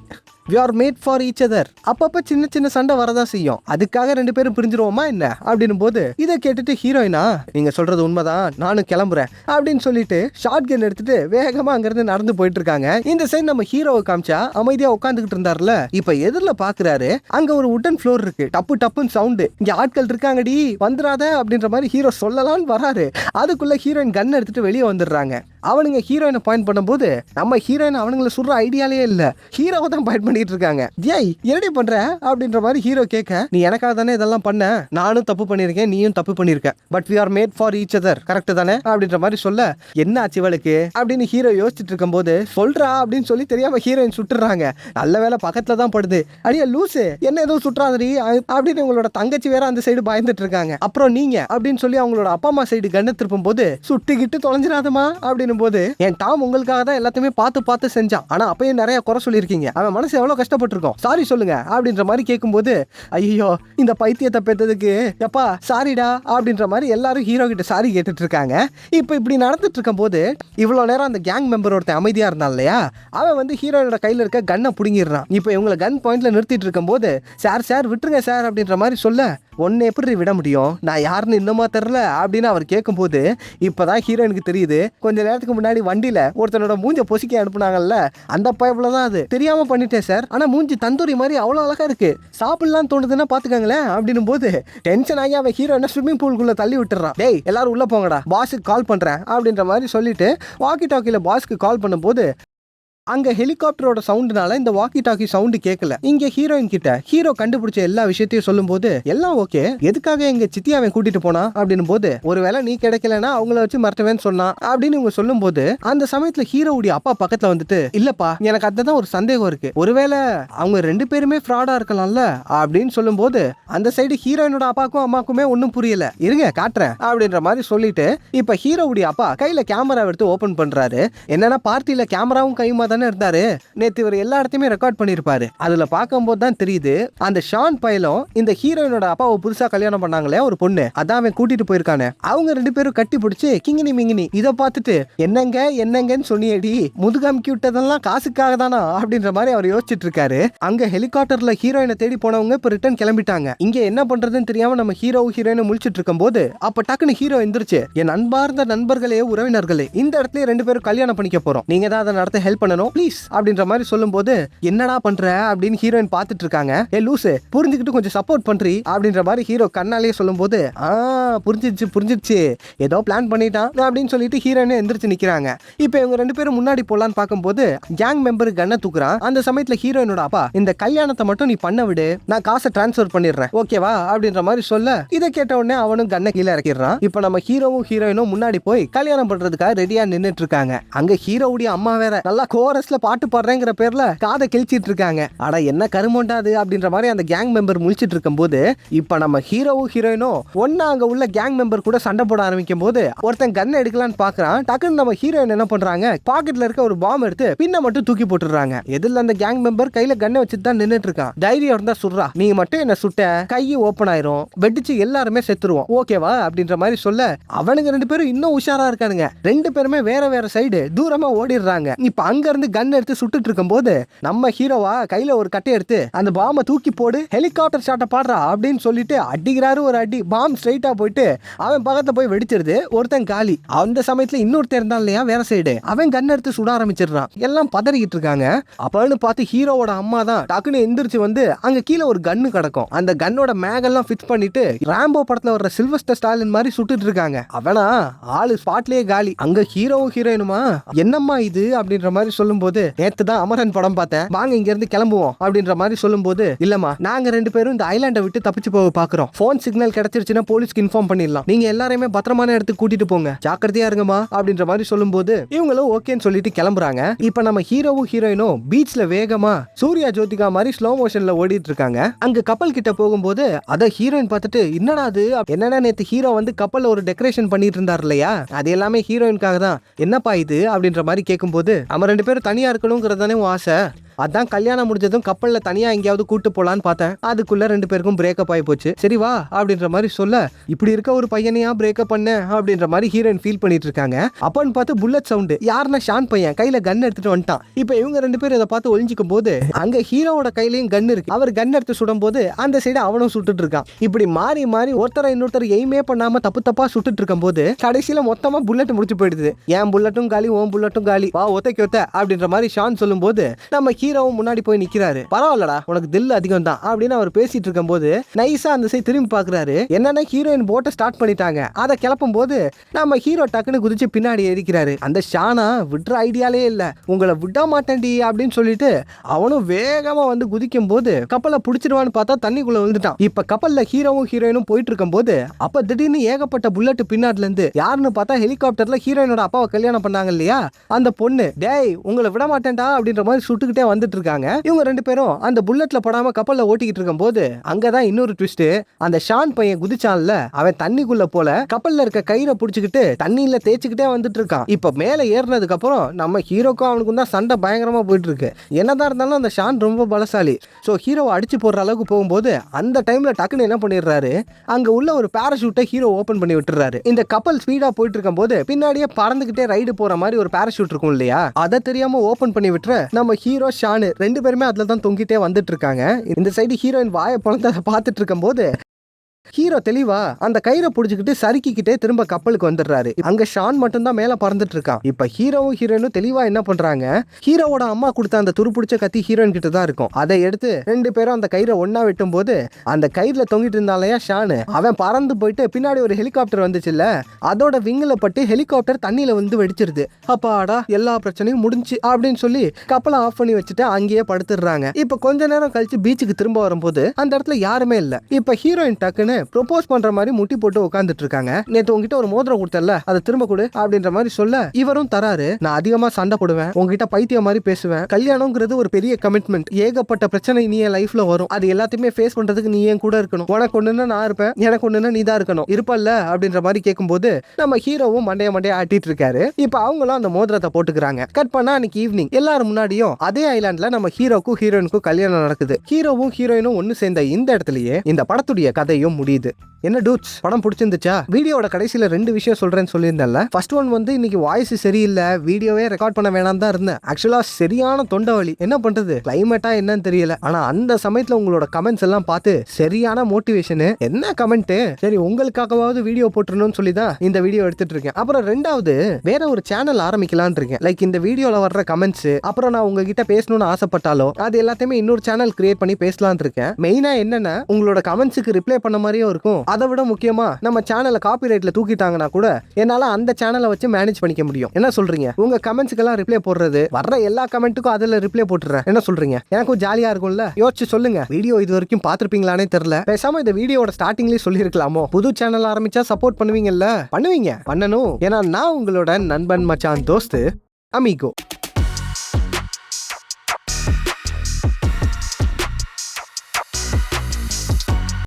we are made for each other, அப்பப்ப சின்ன சின்ன சண்டை வரதா செய்யும், அதுக்காக ரெண்டு பேரும் பிரிஞ்சிருவோமா என்ன அப்படின்னு போது இதை கேட்டுட்டு ஹீரோயினா நீங்க சொல்றது உண்மைதான் நானும் கிளம்புறேன் அப்படின்னு சொல்லிட்டு ஷார்ட் கன் எடுத்துட்டு வேகமா அங்கிருந்து நடந்து போயிட்டு இருக்காங்க. இந்த சைடு நம்ம ஹீரோவை காமிச்சா அமைதியா உட்காந்துக்கிட்டு இருந்தார்ல, இப்ப எதிரில பாக்குறாரு அங்க ஒரு உட்டன் ஃப்ளோர் இருக்கு, டப்பு டப்புன்னு சவுண்டு, இங்க ஆட்கள் இருக்காங்கடி வந்துடாத அப்படின்ற மாதிரி ஹீரோ சொல்லலாம்னு வராரு, அதுக்குள்ள ஹீரோயின் கன் எடுத்துட்டு வெளியே வந்துடுறாங்க. அவனுங்க ஹீரோயினை பாயிண்ட் பண்ணும்போது நம்ம ஹீரோயின் அவனுங்களை சுடுற ஐடியாலே இல்ல, ஹீரோவை தான் பாயிண்ட் பண்ணிட்டு இருக்காங்க. ஏய் என்னடி பண்ற அப்படின்ற மாதிரி ஹீரோ கேட்க, நீ எனக்காக தானே இதெல்லாம் பண்ண, நானும் தப்பு பண்ணிருக்கேன் நீயும் தப்பு பண்ணிருக்க, but we are made for each other correct தானே அப்படின்ற மாதிரி சொல்ல, என்ன ஆச்சு இவளுக்கு அப்படின்னு ஹீரோ யோசிச்சுட்டு இருக்கும் போது சொல்றா அப்படின்னு சொல்லி தெரியாம ஹீரோயின் சுட்டுறாங்க. நல்ல வேலை பக்கத்துல தான் படுது, அடியா லூசு என்ன எதுவும் சுட்டுறாதடி அப்படின்னு உங்களோட தங்கச்சி வேற அந்த சைடு பயந்துட்டு இருக்காங்க. அப்புறம் நீங்க அப்படின்னு சொல்லி அவங்களோட அப்பா அம்மா சைடு கண்ணை திருப்பும் போது சுட்டுக்கிட்டு தொலைஞ்சிடாதமா அப்படின்னு போது, என் டாம் உங்களுக்காக தான் எல்லாத்தையுமே பார்த்து பார்த்து செஞ்சான், ஆனா அப்பயும் நிறைய குறை சொல்லியிருக்கீங்க, அவன் மனசு எவ்வளவு கஷ்டப்பட்டிருக்கோம், சாரி சொல்லுங்க அப்படின்ற மாதிரி கேட்கும்போது, ஐயோ இந்த பைத்தியத்தை பெற்றதுக்கு எப்பா சாரிடா அப்படின்ற மாதிரி எல்லாரும் ஹீரோ கிட்ட சாரி கேட்டுட்டு இருக்காங்க. இப்ப இப்படி நடந்துட்டு இருக்கும் போது இவ்வளவு நேரம் அந்த கேங் மெம்பர் ஒருத்தன் அமைதியா இருந்தான் இல்லையா, அவன் வந்து ஹீரோனோட கையில இருக்க கன்னை புடுங்கிடுறான். இப்ப இவங்களை கன் பாயிண்ட்ல நிறுத்திட்டு இருக்கும் போது, சார் சார் விட்டுருங்க சார் அப்படின்ற மாதிரி சொல்ல, ஒன்னு எப்படி விட முடியும், நான் யாருன்னு இன்னுமா தெரியல அப்படின்னு அவர் கேட்கும்போது இப்பதான் ஹீரோனுக்கு தெரியுது, கொஞ்ச நேரத்துக்கு முன்னாடி வண்டியில ஒருத்தனோட மூஞ்ச பொசிக்க அனுப்புனாங்கல்ல அந்த பைப்ல தான் அது, தெரியாம பண்ணிட்டேன் சார், ஆனா மூஞ்சி தந்தூரி மாதிரி அவ்வளவு அழகா இருக்கு, சாப்பிடலாம் தோணுதுன்னா பாத்துக்காங்களேன் அப்படின்னு போது டென்ஷன் ஆகி அவன் ஹீரோனை ஸ்விம்மிங் பூலுக்குள்ள தள்ளி விட்டுறான். டேய் எல்லாரும் உள்ள போங்கடா பாஸுக்கு கால் பண்றேன் அப்படின்ற மாதிரி சொல்லிட்டு வாக்கி டாக்கில பாஸ்க்கு கால் பண்ணும்போது அங்க ஹெலிகாப்டரோட சவுண்டுனால இந்த வாக்கி டாக்கி சவுண்டு கேட்கல. இங்க ஹீரோயின் கிட்ட ஹீரோ கண்டுபிடிச்ச எல்லா விஷயத்தையும் சொல்லும் போது எல்லாம் ஓகே, எதுக்காக எங்க சித்தியாவை கூட்டிட்டு போனா அப்படின்னு போது, ஒருவேளை நீ கிடைக்கலன்னா அவங்கள வச்சு மறட்டவேன்னு சொன்னான் அப்படின்னு இவங்க சொல்லும் போது, அந்த சமயத்துல ஹீரோவுடைய அப்பா பக்கத்துல வந்துட்டு, இல்லப்பா எனக்கு அதுதான் ஒரு சந்தேகம் இருக்கு, ஒருவேளை அவங்க ரெண்டு பேருமே ஃப்ராடா இருக்கலாம்ல அப்படின்னு சொல்லும் போது அந்த சைடு ஹீரோயினோட அப்பாக்கும் அம்மாக்குமே ஒன்னும் புரியல, இருங்க காட்டுறேன் அப்படின்ற மாதிரி சொல்லிட்டு இப்ப ஹீரோவுடைய அப்பா கையில கேமரா எடுத்து ஓபன் பண்றாரு. என்னன்னா பார்ட்டியில கேமராவும் கையுமா தானே தானே இருந்தாரு, நேத்து இவர் எல்லா இடத்தையுமே ரெக்கார்ட் பண்ணிருப்பாரு. அதுல பார்க்கும்போது தான் தெரியுது அந்த ஷான் பைலும் இந்த ஹீரோயினோட அப்பாவை புதுசா கல்யாணம் பண்ணாங்களே ஒரு பொண்ணு, அதான் அவன் கூட்டிட்டு போயிருக்கானே, அவங்க 2 பேரும் கட்டி பிடிச்சு கிங்கினி மிங்கினி. இதை பார்த்துட்டு என்னங்கன்னு சொன்னியடி, முதுகாமிக்கி விட்டதெல்லாம் காசுக்காக தானா அப்படின்ற மாதிரி அவர் யோசிச்சுட்டு இருக்காரு. அங்க ஹெலிகாப்டர்ல ஹீரோயினை தேடி போனவங்க இப்ப ரிட்டர்ன் கிளம்பிட்டாங்க. இங்க என்ன பண்றதுன்னு தெரியாம நம்ம ஹீரோயினை முழிச்சிட்டு இருக்கும் போது அப்ப டக்குனு ஹீரோ எந்திரிச்சு, என் அன்பார்ந்த நண்பர்களே, உறவினர்களே, இந்த இடத்துல 2 பேரும் கல்யாணம் பண்ணிக்க போறோம், நீங்க தான் அதை நடத்த ஹெல்ப் பண்ணணும் ப்ளீஸ் அப்படின்ற மாதிரி சொல்லும் போது, என்னடா பண்ற அப்படின்னு ஹீரோயின் பார்த்துட்டு இருக்காங்க. ஏ லூசு, புரிஞ்சுக்கிட்டு கொஞ்சம் சப்போர்ட் பண்றீ அப்படின்ற மாதிரி ஹீரோ கண்ணாலேயே சொல்லும் போது, புரிஞ்சிருச்சு ஏதோ பிளான் பண்ணிட்டான் அப்படின்னு சொல்லிட்டு ஹீரோயினை எந்திரிச்சு நிக்கிறாங்க. இப்ப இவங்க 2 பேரும் முன்னாடி போலான்னு பார்க்கும்போது கேங் மெம்பர் கண்ணை தூக்குறான். அந்த சமயத்துல ஹீரோயினோட அப்பா, இந்த கல்யாணத்தை மட்டும் நீ பண்ண விடு, நான் காசை டிரான்ஸ்ஃபர் பண்ணிடுறேன் ஓகேவா அப்படின்ற மாதிரி சொல்ல, இதை கேட்ட உடனே அவனும் கண்ணை கீழே இறக்கிடுறான். இப்ப நம்ம ஹீரோவும் ஹீரோயினும் முன்னாடி போய் கல்யாணம் பண்றதுக்காக ரெடியா நின்னுட்டு இருக்காங்க. அங்க ஹீரோவுடைய அம்மா வேற நல்லா கோரஸ்ல பாட்டு பாடுறேங்கிற பேர்ல காதை கிழிச்சிட்டு இருக்காங்க. ஆனா என்ன கருமண்டாது அப்படின்ற மாதிரி அந்த கேங் மெம்பர் முழிச்சிட்டு இருக்கும் போது, இப்ப நம்ம ஹீரோவும் ஹீரோயினும் ஒன்னா அங்க உள்ள கேங் மெம்பர் கூட சண்டை போட ஆரம்பிக்கும் போது ஒருத்தன் கன் எடுக்கலான்னு பாக்குறான். டக்குன்னு நம்ம ஹீரோயின் என்ன பண்றாங்க, பாக்கெட்ல இருக்க ஒரு பாம் எடுத்து பின்ன மட்டும் தூக்கி போட்டுறாங்க. எதில் அந்த கேங் மெம்பர் கையில கன்னை வச்சுட்டு தான் நின்னுட்டு இருக்கான். தைரியம் இருந்தா சுடுறா, நீங்க மட்டும் என்ன சுட்ட கையை ஓப்பன் ஆயிரும், வெடிச்சு எல்லாருமே செத்துருவோம் ஓகேவா அப்படின்ற மாதிரி சொல்ல, அவனுங்க 2 பேரும் இன்னும் உஷாரா இருக்கானுங்க. 2 பேருமே வேற வேற சைடு தூரமா ஓடிடுறாங்க. இப்ப அங்க இருந்து கன் எடுத்து சுட்டுட்டு இருக்கும் போது நம்ம ஹீரோவா கையில ஒரு கட்டை எடுத்து அந்த பாம்பை தூக்கி போடு, ஹெலிகாப்டர் ஷாட்டை பாடுறா அப்படின்னு சொல்லிட்டு அடிக்கிறாரு. ஒரு அடி, பாம் ஸ்ட்ரைட்டா போயிட்டு அவன் பக்கத்துல போய் வெடிச்சிருது. ஒருத்தன் காலி. அந்த சமயத்துல இன்னொருத்தர் இருந்தான் இல்லையா வேற சைடு, அவன் கன் எடுத்து சுட ஆரம்பிச்சிடுறான். எல்லாம் பதறிக்கிட்டு இருக்காங்க. அப்பன்னு பார்த்து ஹீரோவோட அம்மா தான் டக்குன்னு எந்திரிச்சு வந்து அங்க கீழே ஒரு கன்னு கிடக்கும். அந்த கன்னோட மேகெல்லாம் ஃபிக்ஸ் பண்ணிட்டு ராம்போ படத்துல வர்ற சில்வஸ்டர் ஸ்டாலின் மாதிரி சுட்டுட்டு இருக்காங்க. அவனா ஆளு ஸ்பாட்லயே காலி. அங்க ஹீரோவும் ஹீரோயினுமா என்னம்மா இது அப்படின்ற மாதிரி சொல்லும் போது, நேத்து தான் அமரன் படம் பார்த்தேன், வாங்க இங்க இருந்து கிளம்புவோம் அப்படின்ற மாதிரி சொல்லும் போது, இல்லம்மா நாங்க 2 பேரும் இந்த ஐலாண்டை விட்டு தப்பிச்சு போக பாக்குறோம், போன் சிக்னல் கிடைச்சிருச்சுன்னா போலீஸ்க்கு இன்ஃபார்ம் பண்ணிடலாம், நீங்க எல்லாரையுமே பத்திரமான இடத்துக்கு கூட்டிட்டு போங்க, ஜாக்கிரதையா இருங்கம்மா அப்படின்ற மாதிரி சொல்லும் போது இவங்களும் ஓகேன்னு சொல்லிட்டு கிளம்புறாங்க. இப்ப நம்ம ஹீரோவும் ஹீரோயினும் பீச்ல வேகமா சூர்யா ஜோதிகா மாதிரி ஸ்லோ மோஷன்ல ஓடிட்டு இருக்காங்க. அங்க கப்பல் கிட்ட போகும்போது அத ஹீரோயின் பார்த்துட்டு, என்னடா அது, என்னன்னா நேத்து ஹீரோ வந்து கப்பல்ல ஒரு டெக்கரேஷன் பண்ணிட்டு இருந்தார் இல்லையா, அது எல்லாமே ஹீரோயினுக்காக தான், என்னப்பா இது அப்படின்ற மாதிரி கேட்கும்போது, நம்ம 2 பேரும் தனியா இருக்கணுங்கிறதானே உன் ஆசை, அதான் கல்யாணம் முடிஞ்சதும் கப்பல்ல தனியா எங்கேயாவது கூட்டு போலான்னு பார்த்தேன், அதுக்குள்ள 2 பேருக்கும் பிரேக்கப் ஆகி போச்சு, சரி வா அப்படின்ற மாதிரி சொல்ல, இப்படி இருக்க ஒரு பையனையா பிரேக்கப் பண்ண அப்படின்ற மாதிரி ஹீரோயின் ஃபீல் பண்ணிட்டு இருக்காங்க. அப்பன்னு பார்த்து புல்லட் சவுண்டு, யாருன்னா ஷான் பையன் கையில கன் எடுத்துட்டு வந்துட்டான். இப்ப இவங்க 2 பேரும் இதை பார்த்து ஒளிஞ்சிக்கும் போது அங்க ஹீரோவோட கையிலயும் கன் இருக்கு. அவர் கன் எடுத்து சுடும் போது அந்த சைடு அவனும் சுட்டுட்டு இருக்கான். இப்படி மாறி மாறி ஒருத்தரை இன்னொருத்தர் எய்மே பண்ணாம தப்பு தப்பா சுட்டுட்டு இருக்கும் போது கடைசியில மொத்தமா புல்லட் முடிச்சு போயிடுது. என் புல்லட்டும் காலி, உன் புல்லட்டும் காலி, வா ஒத்தைக்கு ஒத்த அப்படின்ற மாதிரி ஷான் சொல்லும் போது நம்ம ஹீரோவும் முன்னாடி போய் நிக்கிறாரு. பரவாயில்லடா உனக்கு தில் அதிகம் தான் அப்படின்னு அவர் பேசிட்டு இருக்கும் போது நைஸா அந்த சைடு திரும்பி பாக்குறாரு. என்னன்னா ஹீரோயின் போட்டை ஸ்டார்ட் பண்ணிட்டாங்க. அதை கிளப்பும் போது நம்ம ஹீரோ டக்குன்னு குதிச்சு பின்னாடி ஏறிக்கிறாரு. அந்த ஷானா விடுற ஐடியாலே இல்ல, உங்களை விட மாட்டேன்டி அப்படின்னு சொல்லிட்டு அவனும் வேகமா வந்து குதிக்கும் போது கப்பலை புடிச்சிருவான்னு பார்த்தா தண்ணிக்குள்ள விழுந்துட்டான். இப்ப கப்பல்ல ஹீரோவும் ஹீரோயினும் போயிட்டு இருக்கும் போது அப்ப திடீர்னு ஏகப்பட்ட புல்லட் பின்னாடில இருந்து யாருன்னு பார்த்தா ஹெலிகாப்டர்ல ஹீரோயினோட அப்பாவை கல்யாணம் பண்ணாங்க இல்லையா அந்த பொண்ணு, டேய் உங்களை விட மாட்டேன்டா அப்படின்ற மாதிரி சுட்டுக்கிட்டே வந்துட்டு இருக்காங்க. இவங்க 2 பேரும் அந்த புல்லட்ல படாம கப்பல்ல ஓட்டிக்கிட்டு இருக்கும் போது அங்கதான் இன்னொரு ட்விஸ்ட். அந்த ஷான் பையன் குதிச்சான்ல, அவன் தண்ணிக்குள்ள போல கப்பல்ல இருக்க கயிறை புடிச்சுக்கிட்டு தண்ணியில தேய்ச்சிக்கிட்டே வந்துட்டு இருக்கான். இப்ப மேல ஏறினதுக்கு அப்புறம் நம்ம ஹீரோக்கும் அவனுக்கும் தான் சண்டை பயங்கரமா போயிட்டு இருக்கு. என்னதான் இருந்தாலும் அந்த ஷான் ரொம்ப பலசாலி. சோ ஹீரோவை அடிச்சு போடுற அளவுக்கு போகும்போது அந்த டைம்ல டக்குன்னு என்ன பண்ணிடுறாரு, அங்க உள்ள ஒரு பேராஷூட்டை ஹீரோ ஓபன் பண்ணி விட்டுறாரு. இந்த கப்பல் ஸ்பீடா போயிட்டு இருக்கும் போது பின்னாடியே பறந்துகிட்டே ரைடு போற மாதிரி ஒரு பேராஷூட் இருக்கும் இல்லையா, அதை தெரியாம ஓபன் பண்ணி விட்டுற நம்ம ஹீரோ ஷான் 2 பேருமே அதுல தான் தொங்கிட்டே வந்துட்டு இருக்காங்க. இந்த சைடு ஹீரோயின் வாயை பொழந்து அதை பார்த்துட்டு இருக்கும் போது ஹீரோ தெளிவா அந்த கயிறை புடிச்சுக்கிட்டு சறுக்கிக்கிட்டே திரும்ப கப்பலுக்கு வந்துடுறாரு. அங்க ஷான் மட்டும் தான் மேல பறந்துட்டு இருக்கான். இப்ப ஹீரோவும் ஹீரோயினும் தெளிவா என்ன பண்றாங்க, ஹீரோவோட அம்மா கொடுத்த அந்த துருப்பிடிச்ச கத்தி ஹீரோயின் கிட்ட தான் இருக்கும். அதை எடுத்து 2 பேரும் அந்த கயிறை ஒன்னா வெட்டும் போது அந்த கயிறுல தொங்கிட்டு இருந்தாலையா ஷான், அவன் பறந்து போயிட்டு பின்னாடி ஒரு ஹெலிகாப்டர் வந்துச்சுல்ல, அதோட விங்கில பட்டு ஹெலிகாப்டர் தண்ணியில வந்து வெடிச்சிருது. அப்பாடா எல்லா பிரச்சனையும் முடிஞ்சு அப்படின்னு சொல்லி கப்பலை ஆஃப் பண்ணி வச்சுட்டு அங்கேயே படுத்துடுறாங்க. இப்ப கொஞ்ச நேரம் கழிச்சு பீச்சுக்கு திரும்ப வரும்போது அந்த இடத்துல யாருமே இல்ல. இப்ப ஹீரோயின் டக்குன்னு உடனே ப்ரொபோஸ் பண்ற மாதிரி முட்டி போட்டு உட்காந்துட்டு இருக்காங்க. நேத்து உங்ககிட்ட ஒரு மோதிரம் கொடுத்தல, அதை திரும்ப கொடு அப்படின்ற மாதிரி சொல்ல இவரும் தராரு. நான் அதிகமா சண்டை போடுவேன், உங்ககிட்ட பைத்தியம் மாதிரி பேசுவேன், கல்யாணம்ங்கிறது ஒரு பெரிய கமிட்மெண்ட், ஏகப்பட்ட பிரச்சனை நீ என் லைஃப்ல வரும், அது எல்லாத்தையுமே ஃபேஸ் பண்றதுக்கு நீ என் கூட இருக்கணும், உனக்கு ஒண்ணுன்னா நான் இருப்பேன், எனக்கு ஒண்ணுன்னா நீ தான் இருக்கணும், இருப்பல்ல அப்படின்ற மாதிரி கேட்கும்போது நம்ம ஹீரோவும் மண்டைய ஆட்டிட்டு இருக்காரு. இப்ப அவங்களும் அந்த மோதிரத்தை போட்டுக்கிறாங்க. கட் பண்ணா அன்னைக்கு ஈவினிங் எல்லாரும் முன்னாடியும் அதே ஐலாண்ட்ல நம்ம ஹீரோக்கும் ஹீரோயினுக்கும் கல்யாணம் நடக்குது. ஹீரோவும் ஹீரோயினும் ஒன்னு சேர்ந்த இந்த இடத்துலயே இந்த படத்துடைய கதையும் முடியுது. என்ன டூட்ஸ், படம் பிடிச்சிருந்துச்சா? வீடியோட கடைசியில 2 விஷயம் சொல்றேன்னு சொல்லியிருந்தேன்ல. ஃபர்ஸ்ட் ஒன் வந்து இன்னைக்கு வாய்ஸ் சரியில்லை, வீடியோவே ரெக்கார்ட் பண்ண வேணாம் தான் இருந்தேன். ஆக்சுவலா சரியான தொண்டை வலி, என்ன பண்றது, கிளைமேட்டா என்னன்னு தெரியல. ஆனா அந்த சமயத்துல உங்களோட கமெண்ட்ஸ் எல்லாம் பார்த்து சரியான மோட்டிவேஷன். என்ன கமெண்ட், சரி உங்களுக்காகவாவது வீடியோ போட்டுறணும்னு சொல்லி தான் இந்த வீடியோ எடுத்துட்டு இருக்கேன். அப்புறம் 2வது வேற ஒரு சேனல் ஆரம்பிக்கலாம்னு இருக்கேன். லைக் இந்த வீடியோல வர்ற கமெண்ட்ஸ், அப்புறம் நான் உங்ககிட்ட பேசணும்னு ஆசைப்பட்டாலோ அது எல்லாத்தையுமே இன்னொரு சேனல் கிரியேட் பண்ணி பேசலாம்னு இருக்கேன். மெயினா என்னன்னா உங்களோட கமெண்ட்ஸுக்கு ரிப்ளை பண்ண மாதிரியும் இருக்கும். அதை விட முக்கியமா நம்ம சேனலை காப்பிரைட்ல தூக்கிட்டாங்கன்னா கூட என்னால அந்த சேனலை வச்சு மேனேஜ் பண்ணிக்க முடியும். என்ன சொல்றீங்க? உங்க கமெண்ட்ஸ்க்கெல்லாம் ரிப்ளை போடுறது, வர்ற எல்லா கமெண்ட்டுக்கும் அதுல ரிப்ளை போட்டுறேன். என்ன சொல்றீங்க? எனக்கும் ஜாலியா இருக்கும்ல. யோசிச்சு சொல்லுங்க. வீடியோ இது வரைக்கும் பார்த்திருப்பீங்களானே தெரியல. பேசாம இந்த வீடியோட ஸ்டார்டிங்லயே சொல்லிருக்கலாமோ, புது சேனல் ஆரம்பிச்சா சப்போர்ட் பண்ணுவீங்கல்ல. பண்ணுவீங்க, பண்ணணும். ஏன்னா நான் உங்களோட நண்பன் மச்சான் தோஸ்து அமிகோ.